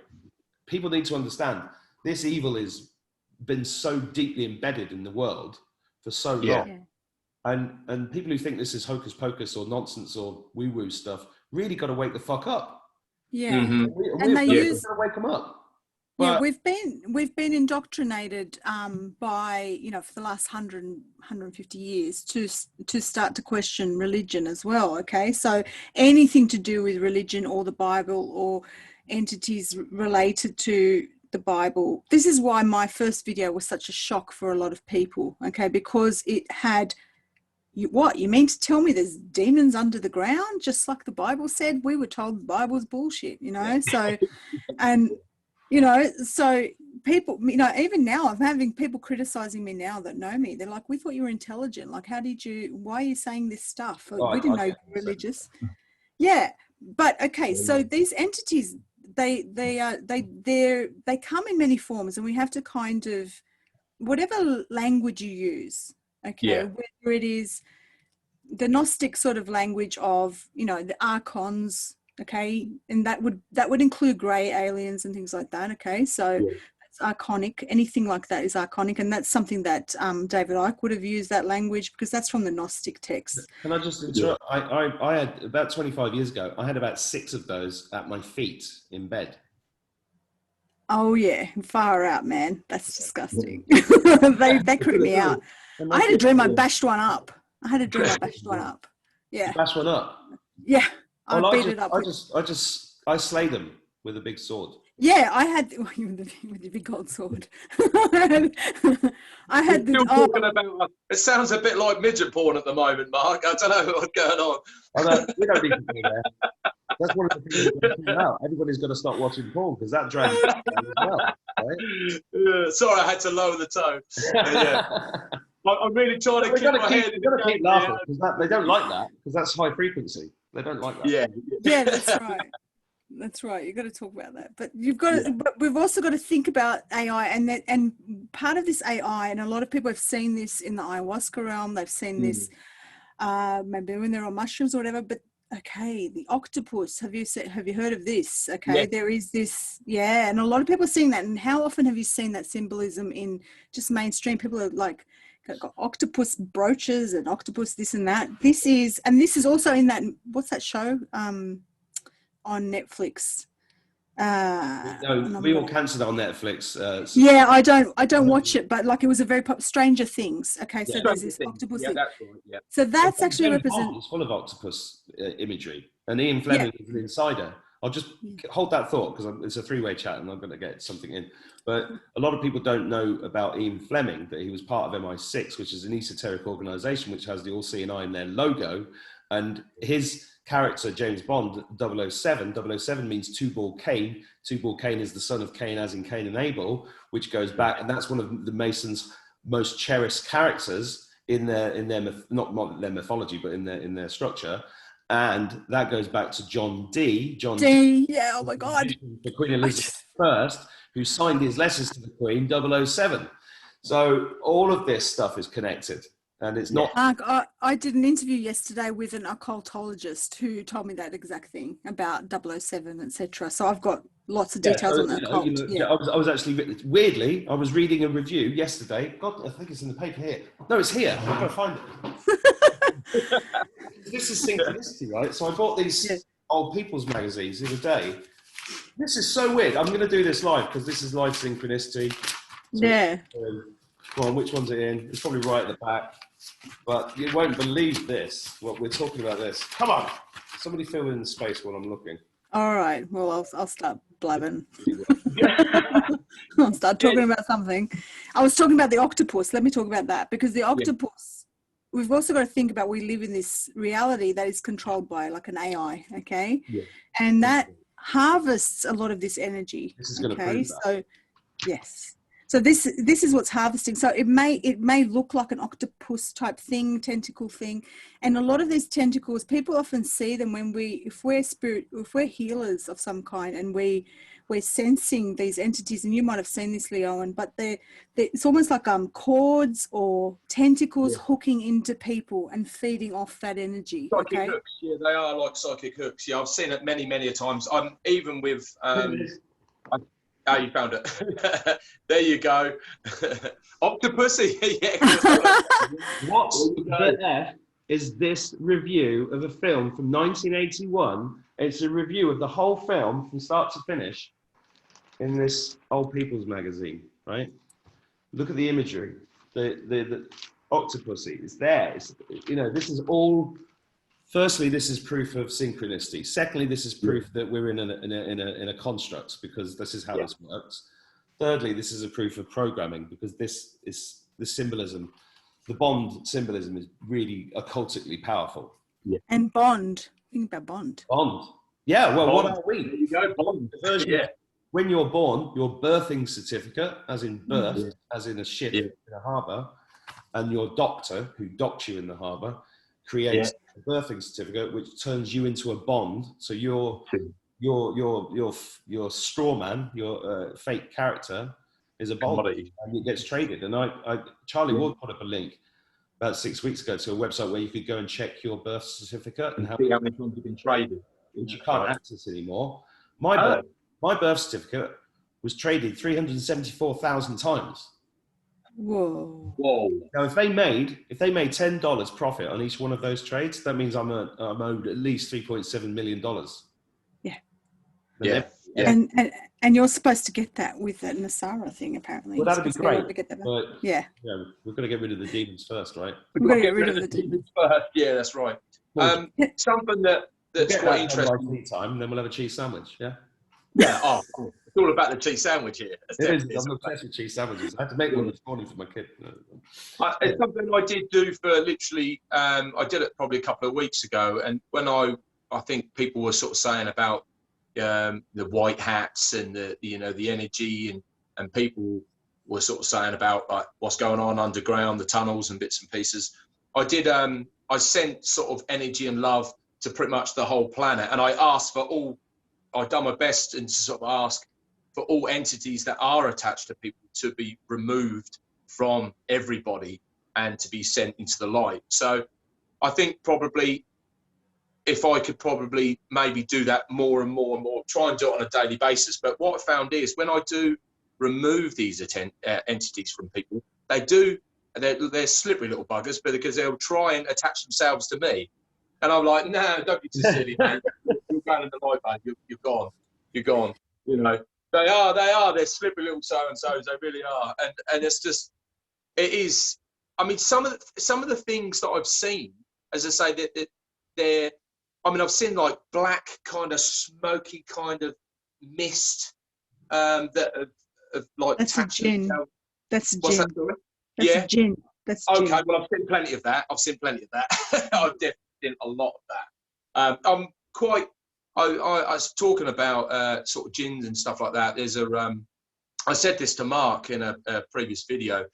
People need to understand, this evil has been so deeply embedded in the world for so long. Yeah. And people who think this is hocus pocus or nonsense or woo-woo stuff really got to wake the fuck up. Yeah. Mm-hmm. And they use to wake them up. But, yeah, we've been indoctrinated by, you know, for the last 150 years to start to question religion as well. Okay, so anything to do with religion or the Bible or entities related to the Bible. This is why my first video was such a shock for a lot of people. Okay, because it had. What, you mean to tell me there's demons under the ground, just like the Bible said? We were told the Bible's bullshit, you know. So, and you know, so people, you know, even now I'm having people criticizing me now that know me. They're like, we thought you were intelligent. Like, why are you saying this stuff? We didn't know you were religious. Yeah, but okay. So these entities, they come in many forms, and we have to kind of, whatever language you use. Okay, whether it is the Gnostic sort of language of, you know, the archons, okay, and that would include grey aliens and things like that. Okay, so it's archonic. Anything like that is archonic, and that's something that David Icke would have used that language, because that's from the Gnostic texts. Can I just interrupt? I had about 25 years ago. I had about 6 of those at my feet in bed. Oh yeah, far out, man. That's disgusting. they creep me out. I had a dream I bashed one up. Yeah. You bashed one up? Yeah. I beat it up. I slay them with a big sword. Yeah, I had with the big gold sword. I had the. Still talking about. It sounds a bit like midget porn at the moment, Mark. I don't know what's going on. We don't need to go there. That's one of the things we've got to figure out. Everybody's got to stop watching porn because that drags you down as well, right? Sorry, I had to lower the tone. I'm really trying to keep my head in the game. You've got to keep laughing because they don't like that because that's high frequency. They don't like that. Yeah, that's right. That's right. You've got to talk about that, but you've got to. But we've also got to think about AI, and part of this AI, and a lot of people have seen this in the ayahuasca realm. They've seen this, maybe when they're on mushrooms or whatever. But okay, the octopus. Have you heard of this? Okay, there is this. Yeah, and a lot of people are seeing that. And how often have you seen that symbolism in just mainstream? People are like, got octopus brooches and octopus this and that. This is also in that. What's that show? On Netflix. No, we all cancelled it on Netflix. Yeah, I don't watch it, but like it was a very Stranger Things. Okay, so there's this octopus thing. That's right, yeah. So that's actually represent. It's full of octopus imagery, and Ian Fleming is an insider. I'll just hold that thought because it's a three-way chat, and I'm going to get something in. But a lot of people don't know about Ian Fleming, that he was part of MI6, which is an esoteric organisation which has the All-Seeing Eye in their logo, and his character, James Bond, 007. 007 means two-ball Cain. Two-ball Cain is the son of Cain, as in Cain and Abel, which goes back, and that's one of the Masons' most cherished characters in their not their mythology, but in their structure. And that goes back to John Dee. John Dee, yeah, oh my God. The Queen Elizabeth I, who signed his letters to the Queen, 007. So all of this stuff is connected. And it's not. Mark, I did an interview yesterday with an occultologist who told me that exact thing about 007, etc. So I've got lots of details on that occult. I was actually, weirdly, I was reading a review yesterday. God, I think it's in the paper here. No, it's here. I've got to find it. This is synchronicity, right? So I bought these old people's magazines the other day. This is so weird. I'm going to do this live because this is live synchronicity. So go on, which one's it in? It's probably right at the back. But you won't believe this, what we're talking about this. Come on. Somebody fill in the space while I'm looking. All right. Well, I'll start blabbing. I'll start talking about something. I was talking about the octopus. Let me talk about that, because the octopus, we've also got to think about, we live in this reality that is controlled by like an AI, okay? Yeah. And that harvests a lot of this energy. This is going to prove that. So, yes. So this is what's harvesting. So it may look like an octopus type thing, tentacle thing, and a lot of these tentacles, people often see them when if we're healers of some kind, and we're sensing these entities. And you might have seen this, Leeowen, but it's almost like cords or tentacles hooking into people and feeding off that energy. Psychic hooks, yeah, they are like psychic hooks. Yeah, I've seen it many a times. I'm even with. You found it. There you go. Octopussy. What's there is this review of a film from 1981. It's a review of the whole film from start to finish in this Old People's magazine, right? Look at the imagery. The Octopussy is there. It's, this is all. Firstly, this is proof of synchronicity. Secondly, this is proof that we're in a construct, because this is how this works. Thirdly, this is a proof of programming, because this is the symbolism. The Bond symbolism is really occultically powerful. Yeah. And Bond. Think about Bond. Bond. Yeah. Well, Bond. What are we? There you go, Bond. When you're born, your birthing certificate, as in birth, as in a ship in a harbour, and your doctor, who docked you in the harbour, creates a birthing certificate, which turns you into a bond. So your straw man, your fake character, is a bond, and it gets traded. And Charlie Ward put up a link about 6 weeks ago to a website where you could go and check your birth certificate and how many times you've been traded, which you can't access anymore. My birth certificate was traded 374,000 times. Whoa! Now, if they made $10 profit on each one of those trades, that means I'm owed at least $3.7 million. Yeah. And you're supposed to get that with that Nasara thing, apparently. Well, that'd be great. But we've got to get rid of the demons first, right? We've got to get rid of the demons first. Yeah, that's right. Something that's quite interesting. Tea time, and then we'll have a cheese sandwich. Yeah. Yeah, it's all about the cheese sandwich here. It is. I'm obsessed with cheese sandwiches. I had to make one this morning for my kid. It's something I did do for literally, I did it probably a couple of weeks ago. And when I think people were sort of saying about the white hats and the energy, and people were sort of saying about like what's going on underground, the tunnels and bits and pieces. I sent sort of energy and love to pretty much the whole planet. And I asked for all, I've done my best and to sort of ask for all entities that are attached to people to be removed from everybody and to be sent into the light. So I think probably if I could probably maybe do that more and more and more, try and do it on a daily basis. But what I found is when I do remove these entities from people, they're slippery little buggers, but because they'll try and attach themselves to me. And I'm like, no, don't be too silly, mate. You're going in the light, mate. You're gone. You're gone. You know, they are. They're slippery little so-and-sos. They really are. And it's just, it is. I mean, some of the things that I've seen, as I say, that they're. I mean, I've seen like black kind of smoky kind of mist that have like. That's a gin. That's a gin. That's a gin. That's okay. gin. Well, I've seen plenty of that. I've definitely seen a lot of that. I'm quite. I was talking about sort of gins and stuff like that. There's I said this to Mark in a previous video.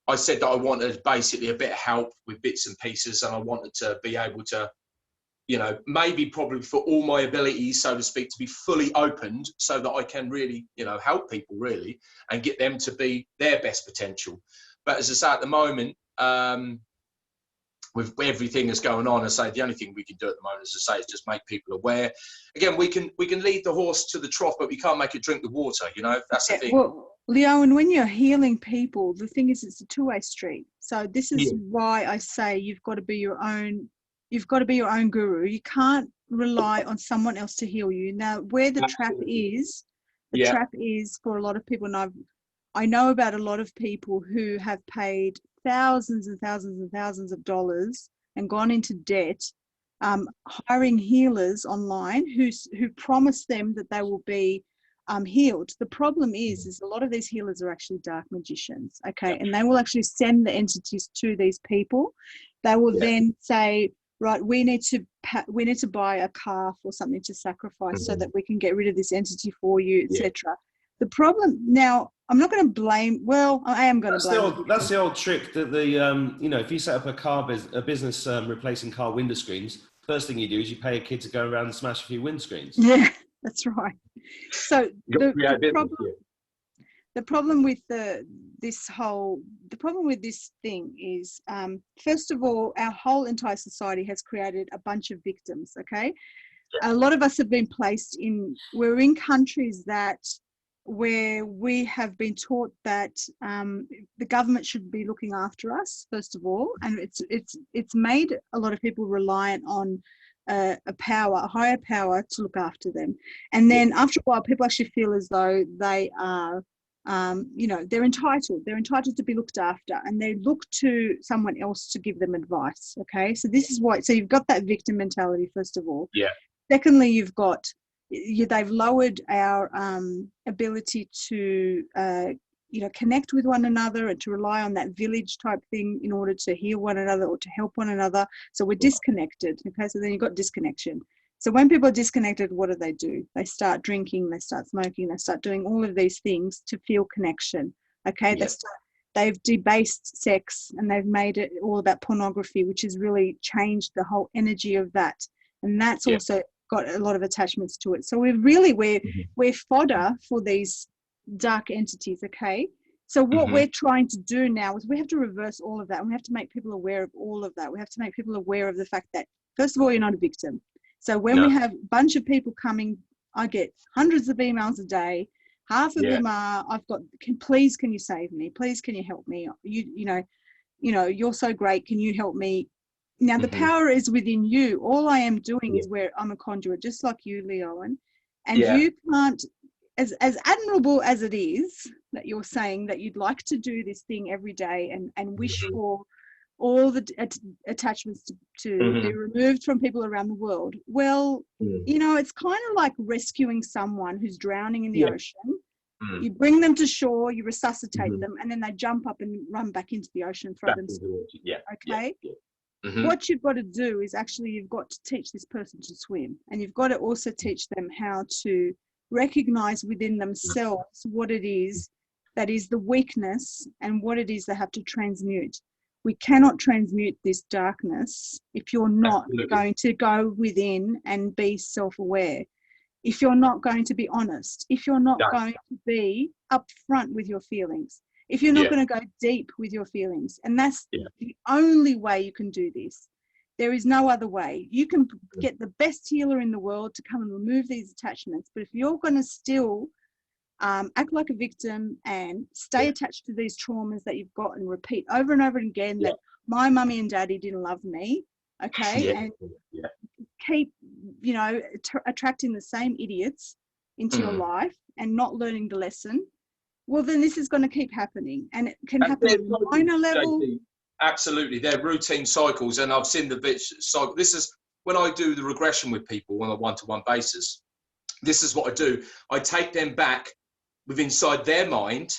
I said that I wanted basically a bit of help with bits and pieces, and I wanted to be able to, maybe probably for all my abilities, so to speak, to be fully opened so that I can really, help people really and get them to be their best potential. But as I say, at the moment, with everything that's going on, I say the only thing we can do at the moment, as I say, is just make people aware. Again, we can lead the horse to the trough, but we can't make it drink the water. That's the thing. Well, Leeowen, when you're healing people, the thing is, it's a two-way street. So this is why I say you've got to be your own. You've got to be your own guru. You can't rely on someone else to heal you. Now, where the trap is, trap is for a lot of people, and I know about a lot of people who have paid thousands and thousands and thousands of dollars and gone into debt, hiring healers online who promise them that they will be healed. The problem is a lot of these healers are actually dark magicians, okay? And they will actually send the entities to these people. They will then say, right, we need to buy a calf or something to sacrifice so that we can get rid of this entity for you, etc. The problem now, I'm not going to blame. Well, I am going to blame. That's the old trick that if you set up a business replacing car window screens, first thing you do is you pay a kid to go around and smash a few windscreens. Yeah, that's right. So the problem with this thing is, first of all, our whole entire society has created a bunch of victims. Okay, a lot of us have been placed in. We're in countries where we have been taught that the government should be looking after us, first of all, and it's made a lot of people reliant on a higher power to look after them. And then after a while, people actually feel as though they are, they're entitled to be looked after, and they look to someone else to give them advice. Okay, so this is why. So you've got that victim mentality, first of all. Yeah. Secondly, you've got. They've lowered our ability to, connect with one another and to rely on that village type thing in order to heal one another or to help one another. So we're disconnected. Okay, so then you've got disconnection. So when people are disconnected, what do? They start drinking, they start smoking, they start doing all of these things to feel connection. Okay, they've debased sex and they've made it all about pornography, which has really changed the whole energy of that. And that's also got a lot of attachments to it. So we're fodder for these dark entities. Okay, so what we're trying to do now is we have to reverse all of that, and we have to make people aware of all of that. We have to make people aware of the fact that, first of all, you're not a victim. So when we have a bunch of people coming, I get hundreds of emails a day. Half of them are, please can you save me, please can you help me, you're so great, can you help me? Now, the power is within you. All I am doing is where I'm a conduit, just like you, Leeowen. And you can't, as admirable as it is that you're saying that you'd like to do this thing every day and wish for all the attachments to be removed from people around the world. Well, you know, it's kind of like rescuing someone who's drowning in the ocean. You bring them to shore, you resuscitate them, and then they jump up and run back into the ocean, throw themselves. Okay? What you've got to do is actually you've got to teach this person to swim, and you've got to also teach them how to recognize within themselves what it is that is the weakness and what it is they have to transmute. We cannot transmute this darkness if you're not going to go within and be self-aware, if you're not going to be honest, if you're not going to be upfront with your feelings, if you're not going to go deep with your feelings. And that's the only way you can do this. There is no other way. You can get the best healer in the world to come and remove these attachments, but if you're going to still act like a victim and stay attached to these traumas that you've got and repeat over and over again that my mummy and daddy didn't love me, and keep, you know, attracting the same idiots into your life and not learning the lesson, well, then this is going to keep happening, and it can happen at a minor level. Absolutely, they're routine cycles, and I've seen the cycle. This is when I do the regression with people on a one-to-one basis. This is what I do. I take them back within inside their mind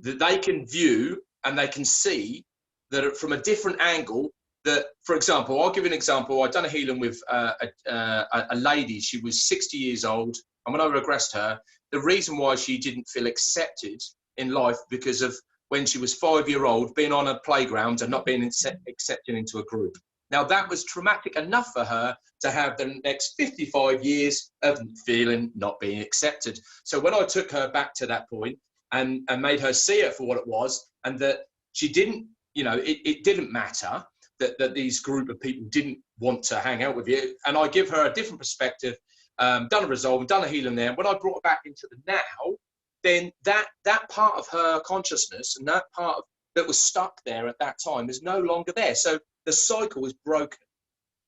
that they can view and they can see that from a different angle. That, for example, I'll give you an example. I've done a healing with a lady. She was 60 years old, and when I regressed her, the reason why she didn't feel accepted in life because of when she was 5-year-old being on a playground and not being accepted into a group. Now, that was traumatic enough for her to have the next 55 years of feeling not being accepted. So when I took her back to that point and made her see it for what it was, and that she didn't, you know, it didn't matter that these group of people didn't want to hang out with you, and I give her a different perspective, done a resolve, done a healing there. When I brought her back into the now, then that part of her consciousness and that part that was stuck there at that time is no longer there. So the cycle is broken.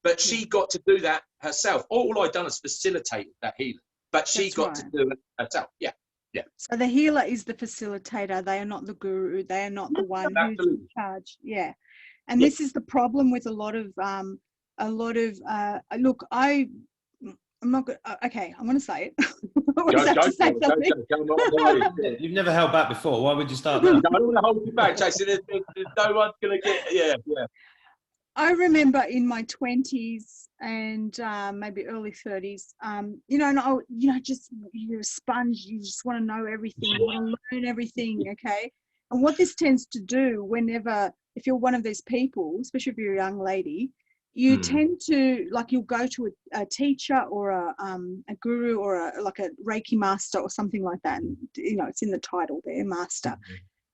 But she got to do that herself. All I've done is facilitate that healing. But she got to do it herself. Yeah. So the healer is the facilitator. They are not the guru. They are not the one who's in charge. Yeah. And this is the problem with a lot of look, I'm not good. Okay, I'm going to say it. You've never held back before. Why would you start now? I don't want to hold you back, Jason. There's no one's going to get. Yeah. I remember in my 20s and maybe early 30s, you know, and just you're a sponge. You just want to know everything. You want to learn everything. Okay. And what this tends to do, if you're one of these people, especially if you're a young lady, you tend to, like, you'll go to a teacher or a guru or like a Reiki master or something like that. And, you know, it's in the title there, master.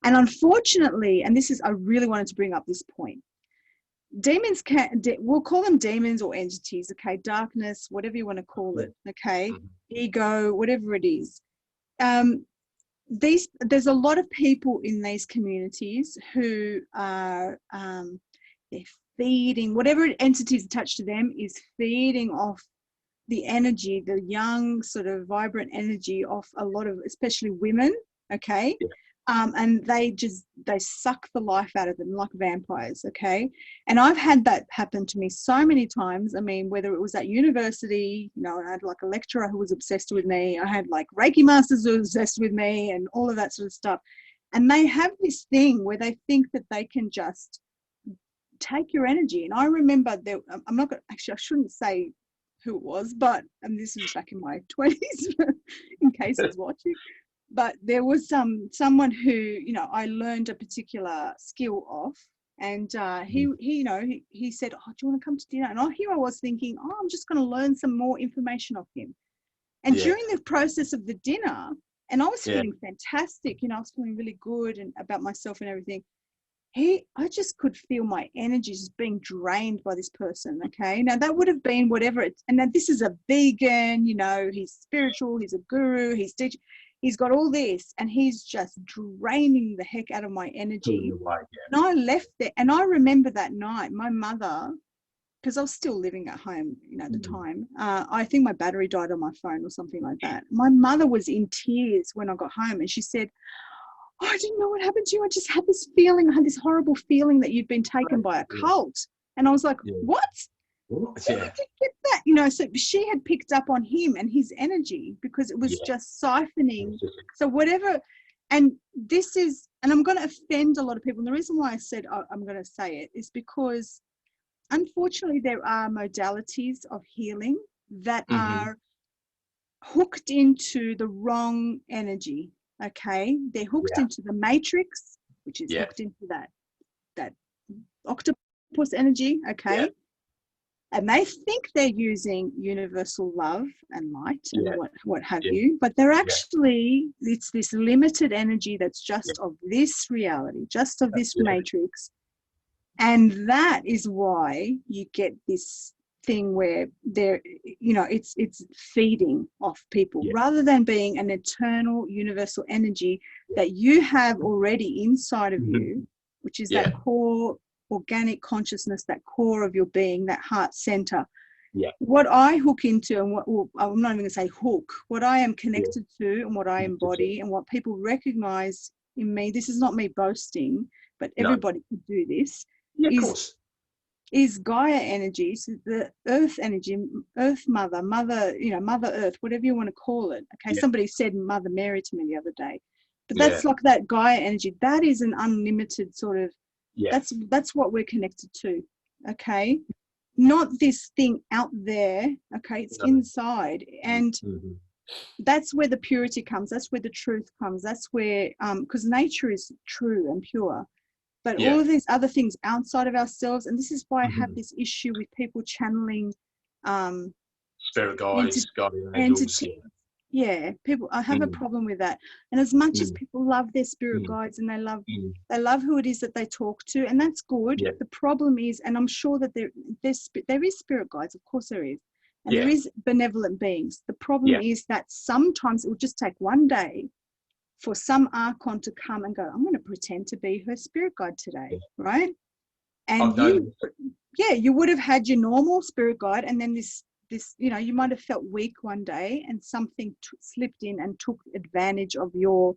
And unfortunately, and I really wanted to bring up this point, demons we'll call them demons or entities, okay, darkness, whatever you want to call it, okay, ego, whatever it is. There's a lot of people in these communities who are they're feeding, whatever entity is attached to them is feeding off the energy, the young sort of vibrant energy of a lot of, especially women, okay? And they suck the life out of them like vampires, okay? And I've had that happen to me so many times. I mean, whether it was at university, you know, I had like a lecturer who was obsessed with me. I had like Reiki masters who were obsessed with me and all of that sort of stuff. And they have this thing where they think that they can just take your energy. And I remember I shouldn't say who it was, but this was back in my 20s in case I was watching. But there was someone who, you know, I learned a particular skill off, and he said, "Oh, do you want to come to dinner?" And here I was thinking, "Oh, I'm just going to learn some more information off him." And during the process of the dinner, and I was feeling fantastic, you know, I was feeling really good and about myself and everything. I just could feel my energy just being drained by this person. Okay, now that would have been whatever and now this is a vegan, you know, he's spiritual, he's a guru, he's teaching. He's got all this and he's just draining the heck out of my energy. And I left there, and I remember that night, my mother, because I was still living at home, you know, at the time, I think my battery died on my phone or something like that. My mother was in tears when I got home, and she said, oh, I didn't know what happened to you. I just had this feeling. I had this horrible feeling that you'd been taken by a cult. And I was like, what? So I didn't get that, you know. So she had picked up on him and his energy because it was just siphoning. So whatever, and this is, and I'm going to offend a lot of people. And the reason why I said I'm going to say it is because, unfortunately, there are modalities of healing that are hooked into the wrong energy. Okay, they're hooked into the matrix, which is hooked into that octopus energy. Okay. And they think they're using universal love and light and what have you, but they're actually, it's this limited energy that's just of this reality, just of this matrix. And that is why you get this thing where they're, you know, it's feeding off people rather than being an eternal universal energy that you have already inside of you, which is that core organic consciousness, that core of your being, that heart center. What I hook into, and I'm not even going to say hook, what I am connected to and what I embody and what people recognize in me, this is not me boasting, but everybody could do this, is Gaia energy, so the earth energy, earth mother, you know, mother earth, whatever you want to call it. Okay, somebody said Mother Mary to me the other day, but that's like that Gaia energy. That is an unlimited sort of, that's what we're connected to. Okay, not this thing out there. Okay, it's inside, and that's where the purity comes, that's where the truth comes, that's where because nature is true and pure, but all of these other things outside of ourselves, and this is why I have this issue with people channeling spirit guides, guardian angels. People, I have a problem with that. And as much as people love their spirit guides and they love who it is that they talk to, and that's good. The problem is, and I'm sure that there is spirit guides, of course there is, and there is benevolent beings. The problem is that sometimes it will just take one day for some archon to come and go, I'm going to pretend to be her spirit guide today, right? And you would have had your normal spirit guide, and then this, you know, you might have felt weak one day and something slipped in and took advantage of your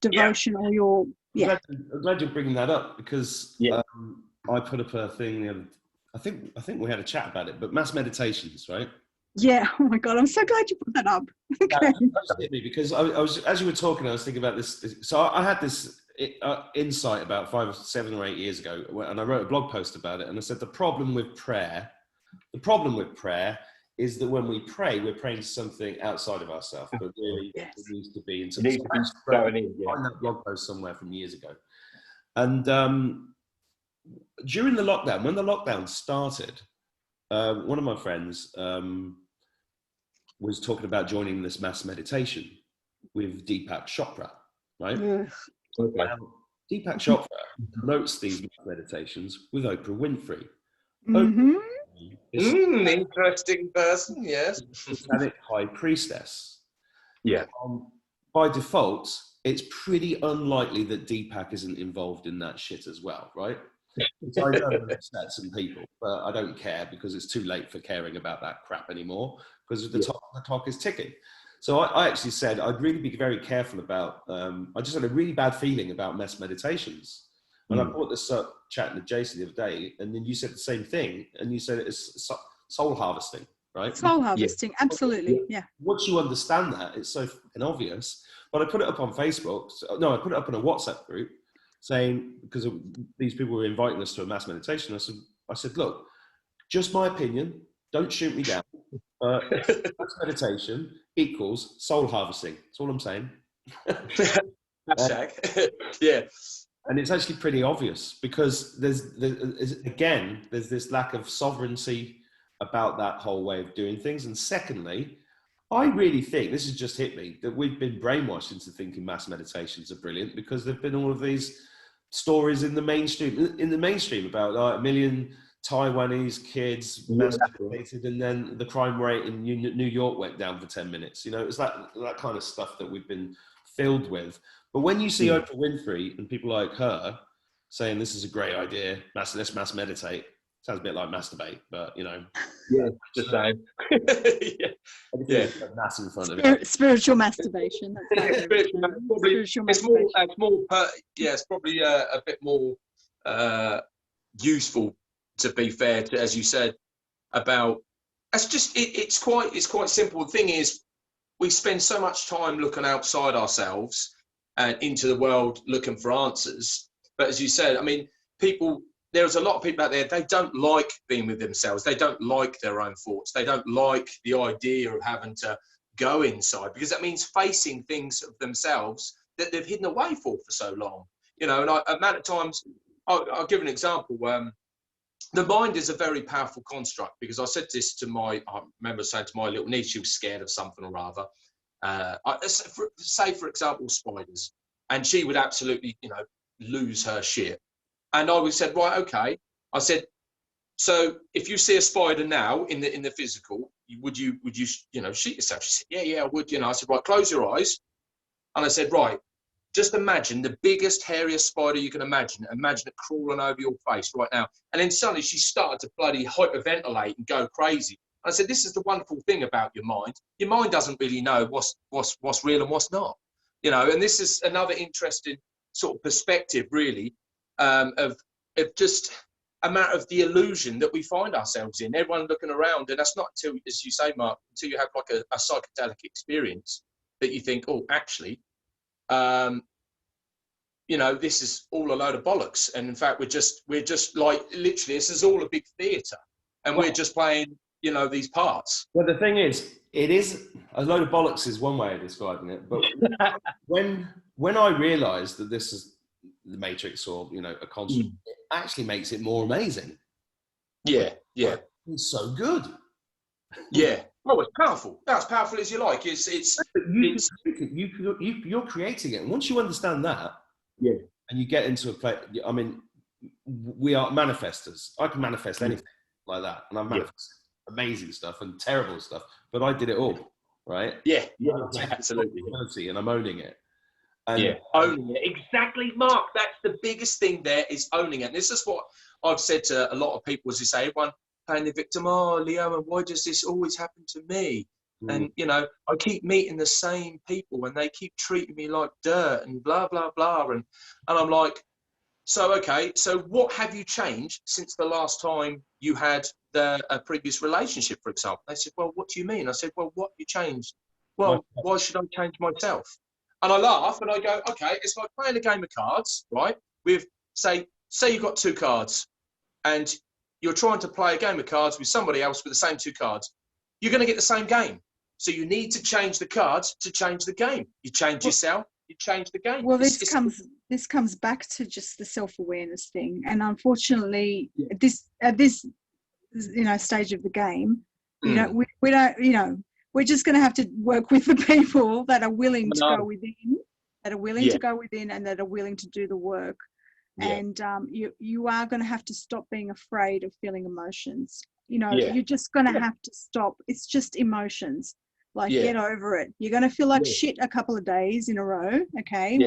devotion or your, I'm glad you're bringing that up, because I put up a thing, I think we had a chat about it, but mass meditations, right? Yeah. Oh my God, I'm so glad you put that up. Okay. Because I was, as you were talking, I was thinking about this. So I had this insight about 5 or 7 or 8 years ago, and I wrote a blog post about it. And I said, the problem with prayer is that when we pray, we're praying to something outside of ourselves, but really it needs to be into find that blog post somewhere from years ago. And during the lockdown, when the lockdown started, one of my friends was talking about joining this mass meditation with Deepak Chopra, right? Now, Deepak Chopra promotes these meditations with Oprah Winfrey. Interesting person, yes. Satanic high priestess. By default, it's pretty unlikely that Deepak isn't involved in that shit as well, right? So I know I've upset some people, but I don't care, because it's too late for caring about that crap anymore, because the clock is ticking. So I actually said I'd really be very careful about, I just had a really bad feeling about mass meditations. And I brought this up chatting to Jason the other day, and then you said the same thing, and you said it's soul harvesting, right? Soul harvesting, absolutely, Once you understand that, it's so fucking obvious. But I put it up on Facebook. No, I put it up in a WhatsApp group, saying, because these people were inviting us to a mass meditation. I said, look, just my opinion, don't shoot me down. Mass meditation equals soul harvesting. That's all I'm saying. And it's actually pretty obvious, because there's this lack of sovereignty about that whole way of doing things. And secondly, I really think, this has just hit me, that we've been brainwashed into thinking mass meditations are brilliant, because there've been all of these stories in the mainstream about a million Taiwanese kids mass meditated, and then the crime rate in New York went down for 10 minutes. You know, it's that kind of stuff that we've been filled with. But when you see Oprah Winfrey and people like her saying this is a great idea, let's mass meditate, Sounds a bit like masturbate, but you know. Yeah, the same. Yeah. Mass in front of it. Spiritual masturbation. That's Spiritual, probably, spiritual it's probably a bit more useful, to be fair, to, as you said, about. That's just it's quite simple. The thing is, we spend so much time looking outside ourselves and into the world looking for answers. But as you said, I mean, there's a lot of people out there, they don't like being with themselves. They don't like their own thoughts. They don't like the idea of having to go inside, because that means facing things of themselves that they've hidden away for so long. You know, and amount of times, I'll give an example. The mind is a very powerful construct, because I said this I remember saying to my little niece, she was scared of something or other. Say, for example, spiders, and she would absolutely, you know, lose her shit. And I always said, right, okay. I said, so if you see a spider now in the physical, would you you know, shoot yourself? She said, yeah, I would. You know, I said, right, close your eyes. And I said, right, just imagine the biggest, hairiest spider you can imagine. Imagine it crawling over your face right now. And then suddenly she started to bloody hyperventilate and go crazy. I said, this is the wonderful thing about your mind. Your mind doesn't really know what's real and what's not. You know, and this is another interesting sort of perspective, really, of just a matter of the illusion that we find ourselves in. Everyone looking around, and that's not until, as you say, Mark, until you have like a psychedelic experience that you think, oh, actually, you know, this is all a load of bollocks. And in fact, we're just like, literally, this is all a big theatre, and we're just playing, you know, these parts. Well, the thing is, it is a load of bollocks is one way of describing it. But when I realised that this is the Matrix, or, you know, a construct, it actually makes it more amazing. Yeah. It's so good. Yeah. Oh, it's powerful. That's powerful as you like. You're creating it, and once you understand that, and you get into a place. I mean, we are manifestors. I can manifest anything like that, and I've manifested amazing stuff and terrible stuff, but I did it all, right? Yeah, absolutely. And I'm owning it. And owning it. Exactly, Mark. That's the biggest thing there, is owning it. And this is what I've said to a lot of people, as you say, everyone playing the victim. Oh, Leeowen, why does this always happen to me? And, you know, I keep meeting the same people, and they keep treating me like dirt and blah, blah, blah. And I'm like, so, okay, so what have you changed since the last time you had a previous relationship, for example? They said, well, what do you mean? I said, well, what have you changed? Well, why should I change myself? And I laugh and I go, okay, it's like playing a game of cards, right? With, say you've got 2 cards, and you're trying to play a game of cards with somebody else with the same 2 cards. You're going to get the same game. So you need to change the cards to change the game. You change yourself, you change the game. Well, this comes back to just the self-awareness thing. And unfortunately, at this you know, stage of the game, you know, we don't, you know, we're just going to have to work with the people that are willing to go within, to go within, and that are willing to do the work. And you are going to have to stop being afraid of feeling emotions. You know, you're just going to have to stop. It's just emotions. Like, get over it. You're going to feel like shit a couple of days in a row, okay?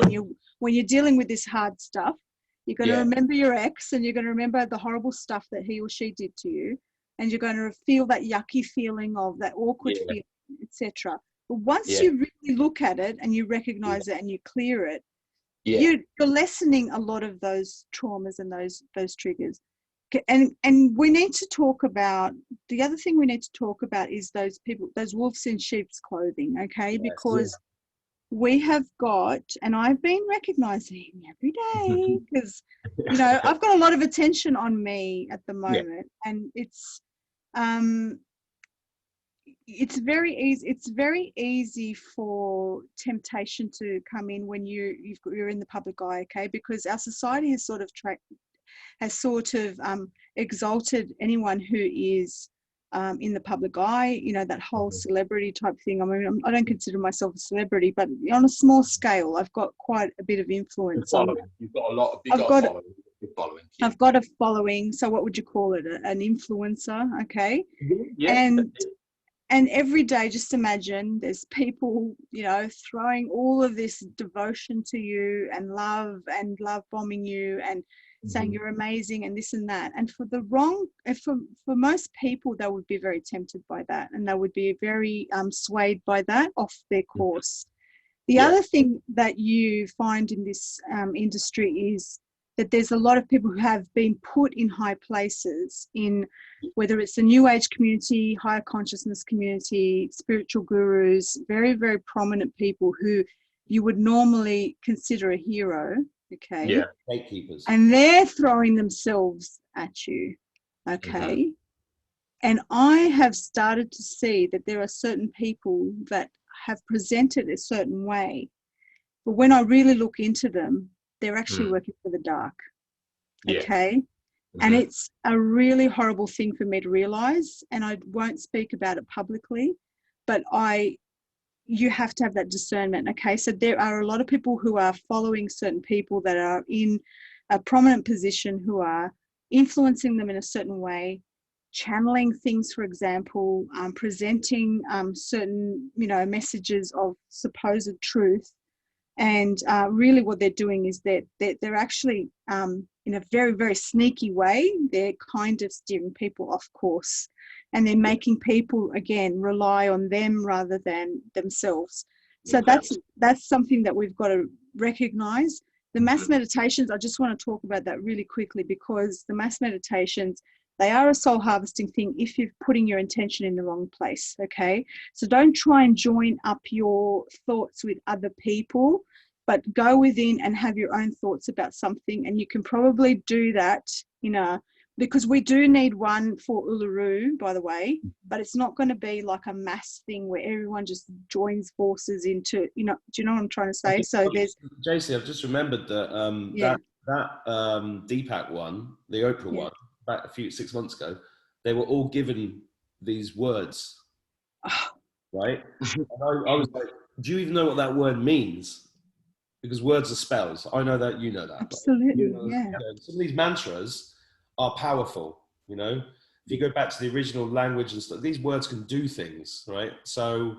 When you're dealing with this hard stuff, you're going to remember your ex, and you're going to remember the horrible stuff that he or she did to you, and you're going to feel that yucky feeling of that awkward feeling, etc. But once you really look at it and you recognize it and you clear it, you're lessening a lot of those traumas and those triggers. And we need to talk about, the other thing we need to talk about is those people, those wolves in sheep's clothing, okay? Because we have got, and I've been recognizing every day, because, you know, I've got a lot of attention on me at the moment, and it's very easy. It's very easy for temptation to come in when you're in the public eye, okay? Because our society has sort of exalted anyone who is in the public eye, you know, that whole celebrity type thing. I mean, I don't consider myself a celebrity, but on a small scale, I've got quite a bit of influence. You've got a lot of following. I've got a following. So what would you call it? An influencer, okay? And every day, just imagine there's people, you know, throwing all of this devotion to you and love bombing you, and saying you're amazing and this and that. And for most people, they would be very tempted by that, and they would be very swayed by that off their course. The other thing that you find in this industry is that there's a lot of people who have been put in high places, in whether it's the New Age community, higher consciousness community, spiritual gurus, very, very prominent people who you would normally consider a hero, okay? Yeah, gatekeepers. And they're throwing themselves at you, okay? And I have started to see that there are certain people that have presented a certain way, but when I really look into them, they're actually working for the dark, okay? And it's a really horrible thing for me to realize, and I won't speak about it publicly, but you have to have that discernment, okay? So there are a lot of people who are following certain people that are in a prominent position, who are influencing them in a certain way, channeling things, for example, presenting certain, messages of supposed truth. And really what they're doing is that they're actually, in a very, very sneaky way, they're kind of steering people off course. And they're making people, again, rely on them rather than themselves. So that's something that we've got to recognize. The mass meditations, I just want to talk about that really quickly, because the mass meditations, they are a soul harvesting thing if you're putting your intention in the wrong place, okay? So don't try and join up your thoughts with other people, but go within and have your own thoughts about something. And you can probably do that, because we do need one for Uluru, by the way, but it's not going to be like a mass thing where everyone just joins forces into, do you know what I'm trying to say? So there's... JC, I've just remembered that that Deepak one, the Oprah one, about 6 months ago, they were all given these words, right? And I was like, do you even know what that word means? Because words are spells. I know that, you know that. Absolutely, Some of these mantras are powerful, If you go back to the original language and stuff, these words can do things, right? So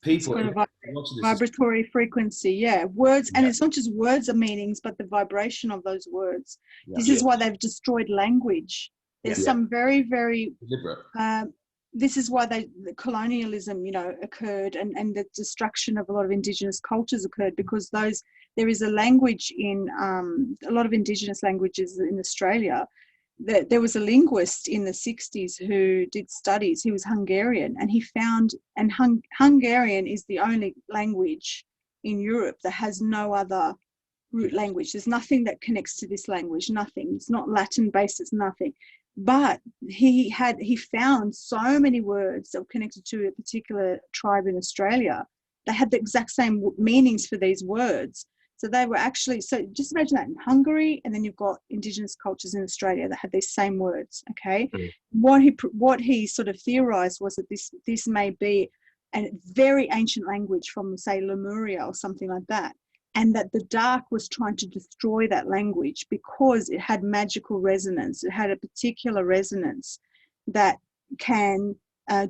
people... It's got a vibratory frequency, words, and it's not just words of meanings, but the vibration of those words. This is why they've destroyed language. There's some very, very... deliberate. This is why the colonialism, occurred, and the destruction of a lot of Indigenous cultures occurred, because there is a language in a lot of Indigenous languages in Australia. There was a linguist in the 60s who did studies. He was Hungarian, and he found, and Hungarian is the only language in Europe that has no other root language. There's nothing that connects to this language, nothing. It's not Latin based, it's nothing. But he found so many words that were connected to a particular tribe in Australia. They had the exact same meanings for these words. So they were actually, so just imagine that in Hungary, and then you've got Indigenous cultures in Australia that had these same words, okay? What he sort of theorized was that this may be a very ancient language from, say, Lemuria or something like that, and that the dark was trying to destroy that language because it had magical resonance. It had a particular resonance that can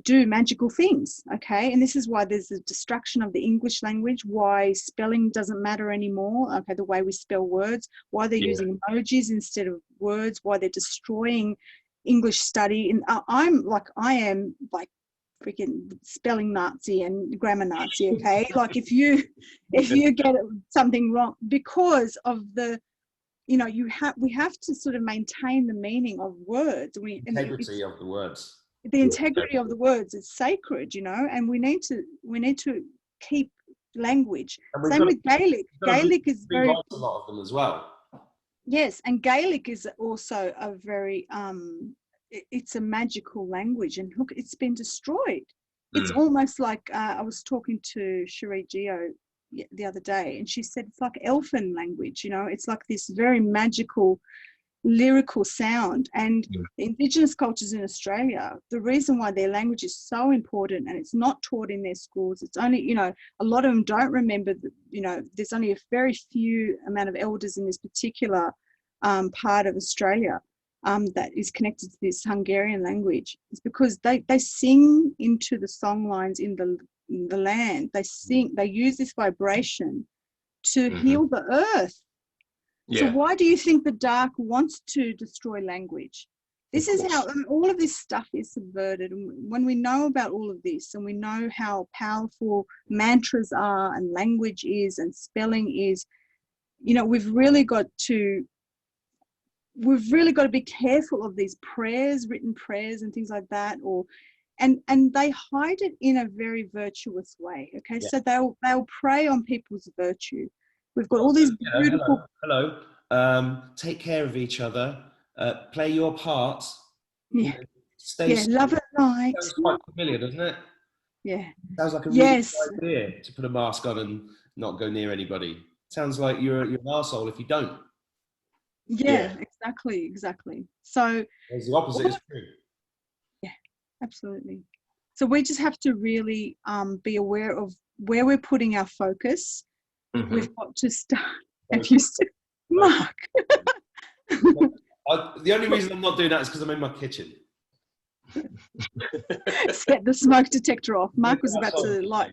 do magical things, okay? And this is why there's a destruction of the English language, why spelling doesn't matter anymore, okay, the way we spell words, why they're using emojis instead of words, why they're destroying English study. And I am freaking spelling Nazi and grammar Nazi, okay? Like if you get something wrong, because of the, we have to sort of maintain the meaning of words. Integrity of the words. The integrity of the words is sacred, and we need to keep language. Same with Gaelic. Gaelic is very... a lot of them as well. Yes, and Gaelic is also a very... it's a magical language, and look, it's been destroyed. It's almost like I was talking to Cherie Geo the other day, and she said it's like elfin language, it's like this very magical lyrical sound. And the Indigenous cultures in Australia, the reason why their language is so important, and it's not taught in their schools, it's only, a lot of them don't remember that, there's only a very few amount of elders in this particular part of Australia that is connected to this Hungarian language. It's because they sing into the song lines in the land. They use this vibration to heal the earth. So why do you think the dark wants to destroy language? This is how all of this stuff is subverted. And when we know about all of this, and we know how powerful mantras are and language is and spelling is, you know, we've really got to be careful of these prayers, written prayers and things like that, and they hide it in a very virtuous way. Okay, so they'll prey on people's virtue. We've got all these beautiful. Hello. Take care of each other. Play your part. Yeah. Stay. Love and light. Sounds quite familiar, doesn't it? Yeah. Sounds like a really good idea to put a mask on and not go near anybody. Sounds like you're an arsehole if you don't. Yeah, exactly. So the opposite is true. Yeah, absolutely. So we just have to really be aware of where we're putting our focus. We've got to start. Mark. The only reason I'm not doing that is because I'm in my kitchen. Set the smoke detector off. Mark was about to light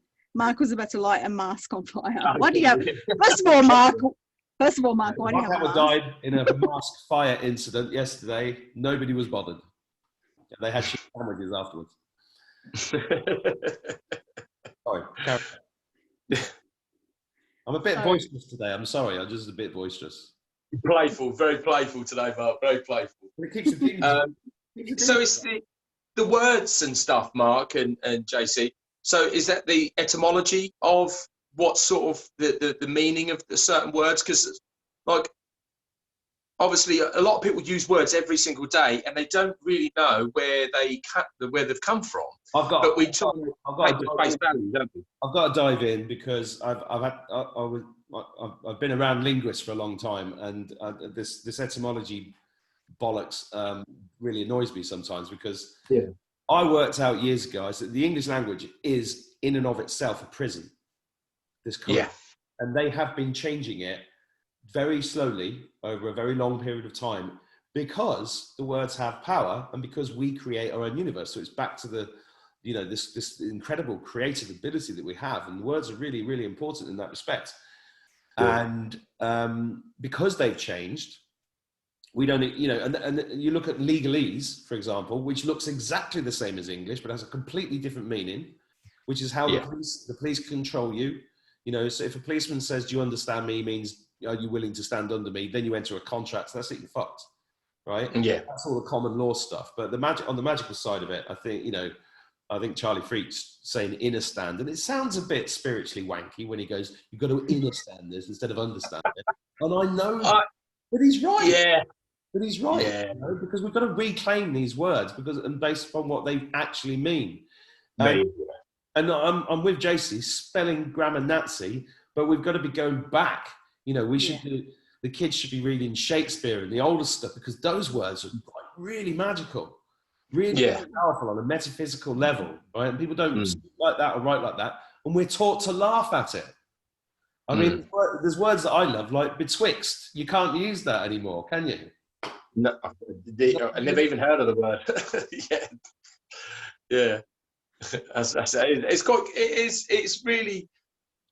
a mask on fire. Why do you have? First of all, Mark, why do you have a mask? Died in a mask fire incident yesterday. Nobody was bothered. They had shit sandwiches afterwards. Sorry. I'm a bit boisterous today. I'm sorry. I'm just a bit boisterous. Playful, very playful today, Mark. Very playful. It keeps so it's the words and stuff, Mark and JC. So is that the etymology of what sort of the meaning of the certain words? Because, like, obviously, a lot of people use words every single day, and they don't really know where they've come from. I've got to dive in because I've been around linguists for a long time, and this etymology bollocks really annoys me sometimes because I worked out years ago. I said the English language is in and of itself a prison. And they have been changing it very slowly over a very long period of time because the words have power and because we create our own universe. So it's back to the, you know, this incredible creative ability that we have, and words are really, really important in that respect. And because they've changed, we don't, you know, and you look at legalese, for example, which looks exactly the same as English, but has a completely different meaning, which is how the police control you. You know, so if a policeman says, "Do you understand me?" means, "Are you willing to stand under me?" Then you enter a contract. So that's it. You're fucked, right? Yeah, that's all the common law stuff. But on the magical side of it, I think, you know, I think Charlie Freak's saying inner stand, and it sounds a bit spiritually wanky when he goes, "You've got to understand this instead of understand it." And I know, but he's right. Yeah. But he's right, you know, because we've got to reclaim these words and based upon what they actually mean. And I'm with JC, spelling grammar Nazi, but we've got to be going back. You know, the kids should be reading Shakespeare and the older stuff because those words are like really magical, really powerful on a metaphysical level, right? And people don't speak like that or write like that, and we're taught to laugh at it. I mean, there's words that I love, like betwixt. You can't use that anymore, can you? No, I never even heard of the word.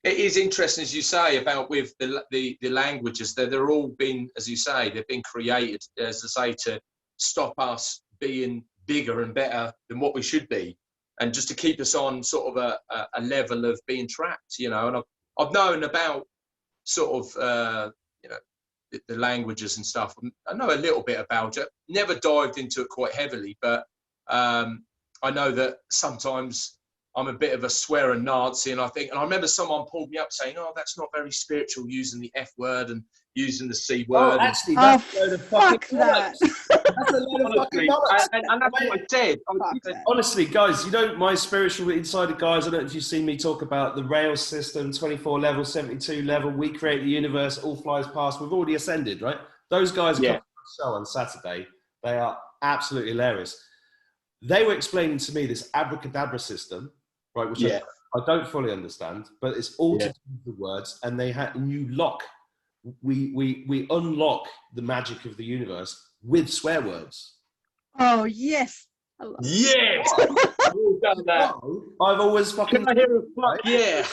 It is interesting, as you say, about with the languages. They're all been, as you say, they've been created, as I say, to stop us being bigger and better than what we should be, and just to keep us on sort of a level of being trapped, you know. And I've known about sort of you know, the languages and stuff. I know a little bit about it. Never dived into it quite heavily, but I know that sometimes I'm a bit of a swearer Nazi, and I remember someone pulled me up saying, "Oh, that's not very spiritual, using the F word and using the C word." Oh, actually, that's a load of fucking that. That's a load of fucking bollocks. And that's what I said. Honestly, guys, you know, my spiritual insider guys, I don't know if you've seen me talk about the rail system, 24 level, 72 level, we create the universe, all flies past. We've already ascended, right? Those guys come to the show on Saturday. They are absolutely hilarious. They were explaining to me this abracadabra system, right, which I don't fully understand, but it's all to do with the words, and we unlock the magic of the universe with swear words. Oh yes. Yes. I've I've always fucking. Can I hear a fuck? Yeah.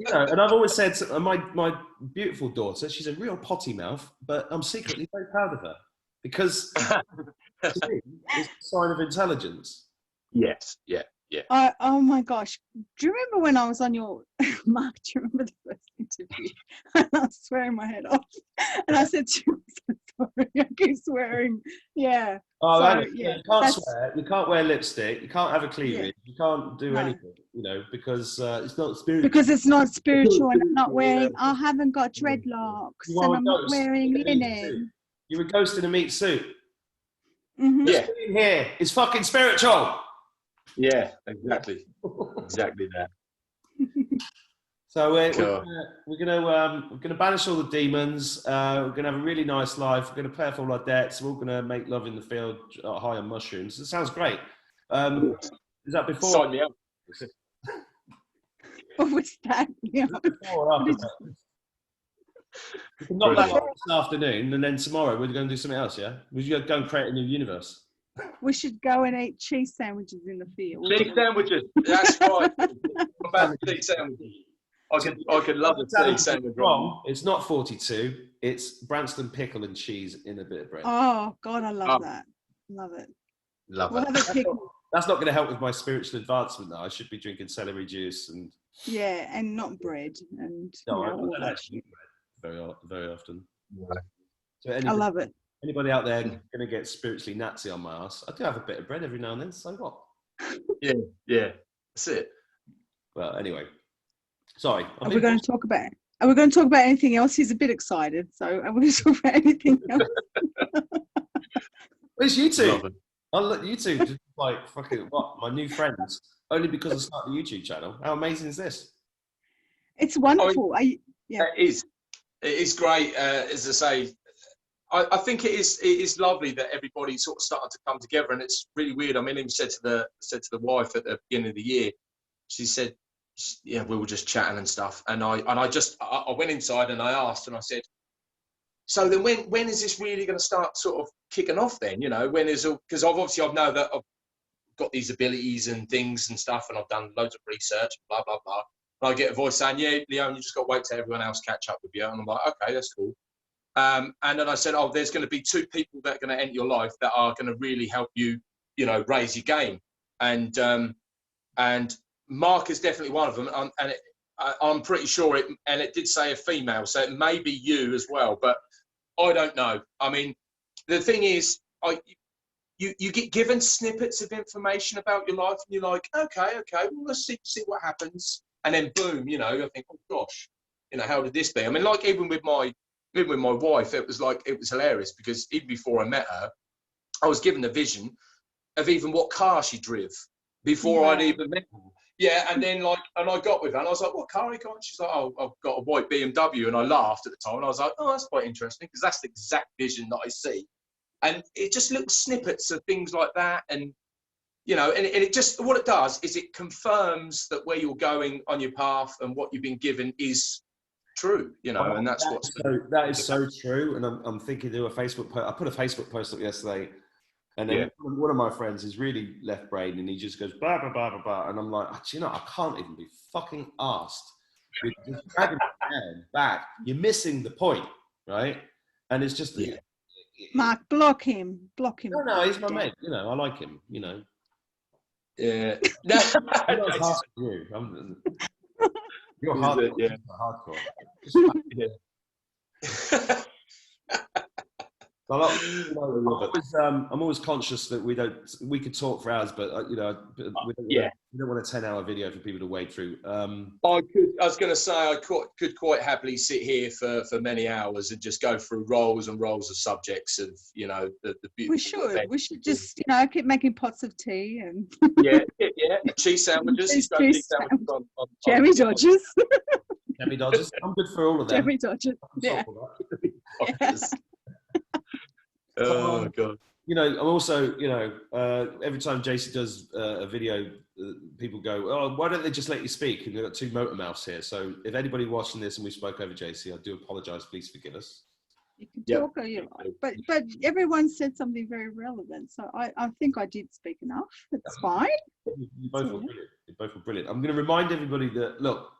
You know, and I've always said to my beautiful daughter, she's a real potty mouth, but I'm secretly very proud of her because to me, it's a sign of intelligence. Yes, yeah. Oh my gosh. Do you remember when I was on your, Mark, do you remember the first interview? I was swearing my head off. And I said to you, I'm so sorry, I keep swearing. Yeah. Oh, so, you can't swear, you can't wear lipstick, you can't have a cleavage, you can't do anything, you know, because it's not spiritual. Because it's not spiritual, and I'm not wearing, I haven't got dreadlocks, and I'm not wearing linen. You're a ghost in a meat suit. Mm-hmm. What's in here is fucking spiritual. Yeah, exactly. Exactly that. So we're gonna banish all the demons. We're gonna have a really nice life. We're gonna pay off all our debts. We're all gonna make love in the field, high on mushrooms. It sounds great. Is that before? Sign me up. What was that? Yeah. Before or after that? We can knock that off this afternoon, and then tomorrow we're going to do something else. Yeah, we should go and create a new universe. We should go and eat cheese sandwiches in the field. Cheese sandwiches. That's right. About cheese sandwiches. I could love a cheese sandwich. Wrong. It's not 42. It's Branston pickle and cheese in a bit of bread. Oh God, I love that. Love it. Love we'll it. Have a pickle. That's not going to help with my spiritual advancement, though. I should be drinking celery juice and. Yeah, and not bread and. No, I don't actually eat bread very often. Right. So I love it. Anybody out there going to get spiritually Nazi on my ass? I do have a bit of bread every now and then. So what? Yeah, that's it. Well, anyway, sorry. Are we going to talk about anything else? He's a bit excited, so are we going to talk about anything else? Where's YouTube? I'll let YouTube just like fucking what? My new friends, only because I started a YouTube channel. How amazing is this? It's wonderful. It is great. As I say, I think it is lovely that everybody sort of started to come together, and it's really weird. I mean, even said to the wife at the beginning of the year, she said, "Yeah, we were just chatting and stuff," and I went inside and I asked, and I said, "So then, when is this really going to start sort of kicking off? Then, you know, when is because I've know that I've got these abilities and things and stuff, and I've done loads of research, blah blah blah." And I get a voice saying, "Yeah, Leeowen, you just got to wait till everyone else catch up with you," and I'm like, "Okay, that's cool." And then I said, "Oh, there's going to be 2 people that are going to enter your life that are going to really help you, you know, raise your game." And Mark is definitely one of them. And I'm pretty sure it did say a female, so it may be you as well, but I don't know. I mean, the thing is, you get given snippets of information about your life, and you're like, okay, well, let's see what happens. And then boom, you know, I think, oh gosh, you know, how did this be? I mean, like even with my wife, it was hilarious because even before I met her, I was given a vision of even what car she drove before I'd even met her. Yeah, and then and I got with her and I was like, "What car are you got?" She's like, "Oh, I've got a white BMW," and I laughed at the time and I was like, "Oh, that's quite interesting because that's the exact vision that I see." And it just little snippets of things like that, and you know, and it just what it does is it confirms that where you're going on your path and what you've been given is true, you know, and that's what's that is so true. And I'm thinking to do a Facebook post. I put a Facebook post up yesterday, and then one of my friends is really left brain, and he just goes blah blah blah blah blah, and I'm like, you know, I can't even be fucking asked. Just dragging it back. You're missing the point, right? And it's just Mark, block him. No, he's my mate. You know, I like him. You know. Yeah. No. I'm not as hard as you. You're hardcore. Yeah. Hardcore. I'm always conscious that we could talk for hours, but you know, we don't want a 10-hour video for people to wade through. I was going to say I could quite happily sit here for many hours and just go through rolls and rolls of subjects of, you know, the beautiful. We should just, you know, keep making pots of tea and cheese sandwiches. Jammy Dodgers. Jammy Dodgers. I'm good for all of them. Jammy Dodgers. Yeah. Oh God! You know, I'm also, you know, every time JC does a video, people go, "Oh, why don't they just let you speak?" And we've got 2 motor mouths here. So if anybody watching this and we spoke over JC, I do apologise. Please forgive us. You can talk, but everyone said something very relevant. So I think I did speak enough. It's fine. You both were brilliant. I'm going to remind everybody that look.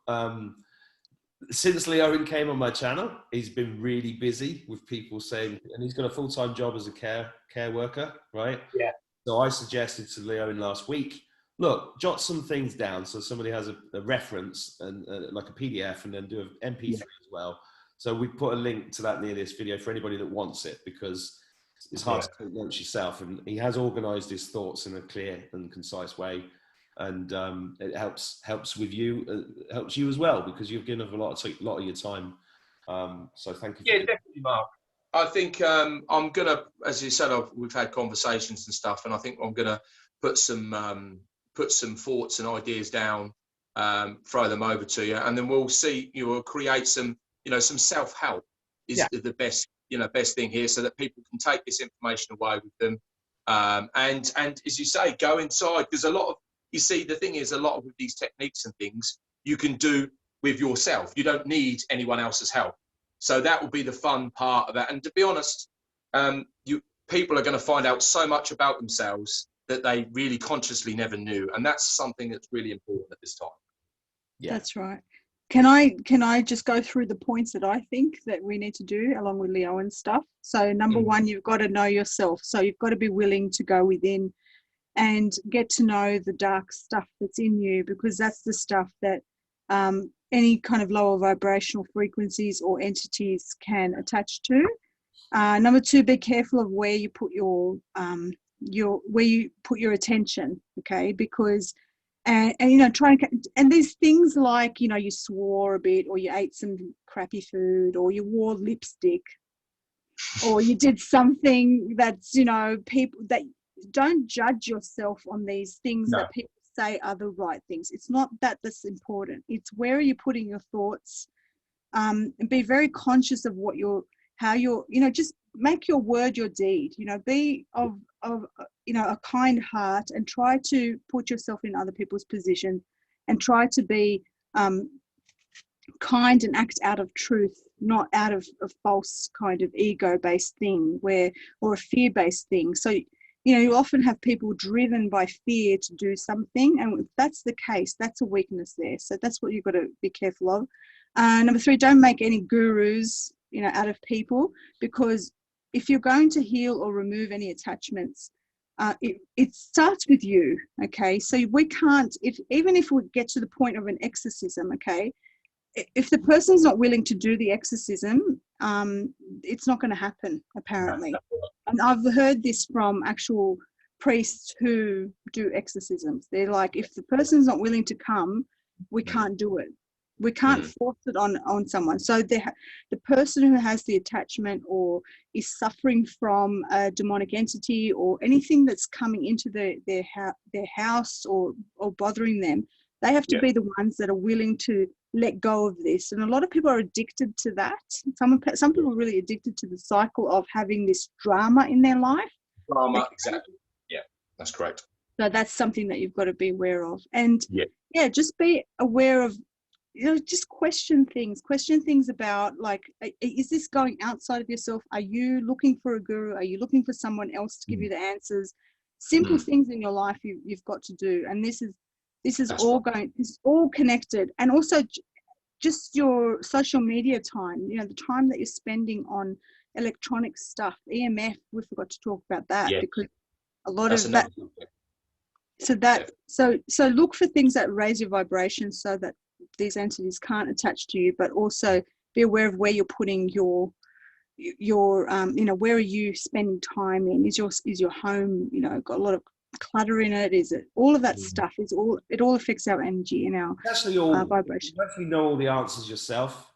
since Leeowen came on my channel, he's been really busy with people saying, and he's got a full-time job as a care worker, right? Yeah. So I suggested to Leeowen last week, look, jot some things down so somebody has a reference and like a PDF, and then do an MP3 as well. So we put a link to that near this video for anybody that wants it, because it's hard to take notes yourself. And he has organised his thoughts in a clear and concise way, and it helps with you, helps you as well, because you've given a lot of your time. So thank you. Yeah, definitely, Mark. I think I'm gonna, as you said, we've had conversations and stuff, and I think I'm gonna put some thoughts and ideas down, throw them over to you, and then we'll see. You will create some, some self-help is the best thing here, so that people can take this information away with them, and as you say, go inside, because the thing is, a lot of these techniques and things you can do with yourself. You don't need anyone else's help. So that will be the fun part of that. And to be honest, people are going to find out so much about themselves that they really consciously never knew. And that's something that's really important at this time. Yeah. That's right. Can I just go through the points that I think that we need to do along with Leeowen's stuff? So number one, you've got to know yourself. So you've got to be willing to go within and get to know the dark stuff that's in you, because that's the stuff that any kind of lower vibrational frequencies or entities can attach to. Number two, be careful of where you put your attention, okay? Because try and there's things like, you swore a bit, or you ate some crappy food, or you wore lipstick, or you did something that's, people that don't judge yourself on these things that people say are the right things. It's not that that's important. It's where are you putting your thoughts, and be very conscious of how you're, just make your word your deed, be of a kind heart, and try to put yourself in other people's position, and try to be kind and act out of truth, not out of a false kind of ego-based thing or a fear-based thing. So you often have people driven by fear to do something, and if that's the case, that's a weakness there. So that's what you've got to be careful of. Number three, don't make any gurus, out of people, because if you're going to heal or remove any attachments, it starts with you, okay? So we can't, even if we get to the point of an exorcism, okay, if the person's not willing to do the exorcism, it's not going to happen, apparently. And I've heard this from actual priests who do exorcisms. They're like, if the person's not willing to come, we can't do it. We can't force it on someone. So the person who has the attachment or is suffering from a demonic entity or anything that's coming into their house or bothering them, they have to be the ones that are willing to let go of this. And a lot of people are addicted to that. Some people are really addicted to the cycle of having this drama in their life. Drama, exactly. Yeah, that's correct. So that's something that you've got to be aware of. And just be aware of, just question things about, like, is this going outside of yourself? Are you looking for a guru? Are you looking for someone else to give you the answers? Simple things in your life you've got to do. And this is all it's all connected. And also just your social media time, the time that you're spending on electronic stuff, EMF, we forgot to talk about that, because a lot of that. So look for things that raise your vibration so that these entities can't attach to you, but also be aware of where you're putting your where are you spending time in? Is your home, got a lot of clutter in it? Is it all of that stuff? It all affects our energy and our vibration. You actually know all the answers yourself.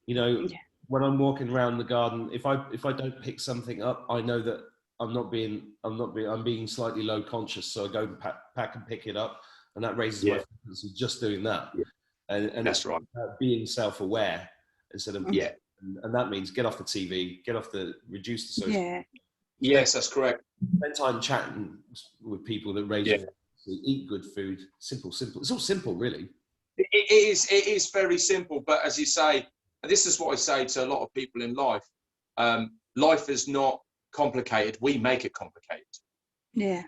When I'm walking around the garden, if I don't pick something up, I know that I'm being slightly low conscious. So I go and pack and pick it up, and that raises my frequency just doing that. And that's right. Being self-aware instead of and that means get off the TV, reduce the social. Yes, that's correct. Spend time chatting with people that raise your frequency, eat good food. Simple. It's all simple, really. It is very simple, but as you say, and this is what I say to a lot of people in life. Life is not complicated. We make it complicated. Yeah.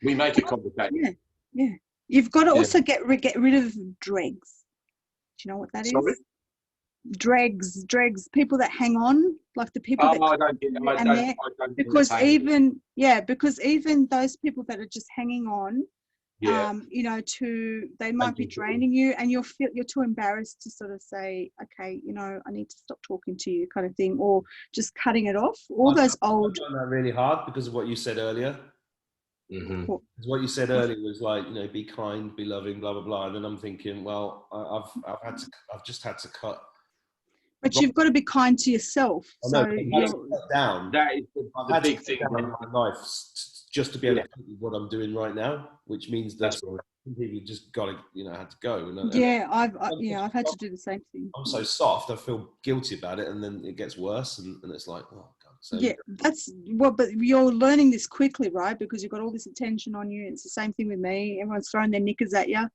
We make it complicated. Yeah. You've got to also get rid of dregs. Do you know what that is? dregs, people that hang on, like the people that I don't get it. Because even those people that are just hanging on, you know, they might be draining you, and you're too embarrassed to sort of say, okay, you know, I need to stop talking to you, kind of thing, or just cutting it off. All those old. I found that really hard because of what you said earlier. Mm-hmm. What you said earlier was like, you know, be kind, be loving, blah blah blah. And then I'm thinking, well, I've just had to cut. But you've got to be kind to yourself. So you're cut down. That is the big thing in my life just to be able to do what I'm doing right now, which means that people just got to, you know, had to go. I've had to do the same thing. I'm so soft, I feel guilty about it, and then it gets worse, and it's like, oh god. So, but you're learning this quickly, right? Because you've got all this attention on you. It's the same thing with me. Everyone's throwing their knickers at you.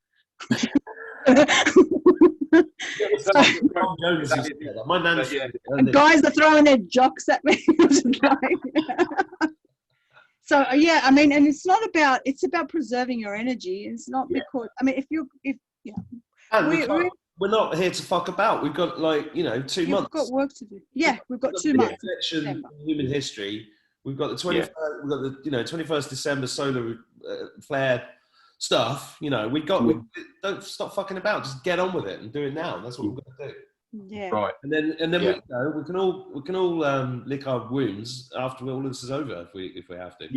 My nan's and guys are throwing their jocks at me. So I mean, and it's about preserving your energy. It's not because, I mean, we're not here to fuck about. We've got 2 months. We've got work to do. Yeah, we've got 2 months. In human history. We've got the 21st, we've got the 21st December solar flare stuff. You know, we don't stop fucking about. Just get on with it and do it now. That's what we've got to do. Yeah. Right. And then we can all lick our wounds after all this is over if we have to.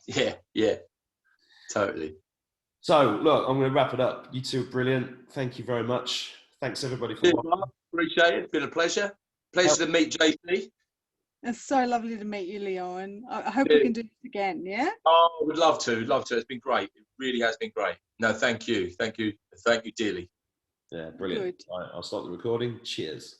Yeah. Yeah. Totally. So look, I'm going to wrap it up. You two are brilliant. Thank you very much. Thanks everybody for watching. Appreciate it. It's been a pleasure. Pleasure to meet JP. It's so lovely to meet you, Leeowen. I hope we can do this again. Yeah. Oh, we'd love to. It's been great. It really has been great. No, thank you dearly. Yeah, brilliant. All right, I'll stop the recording. Cheers.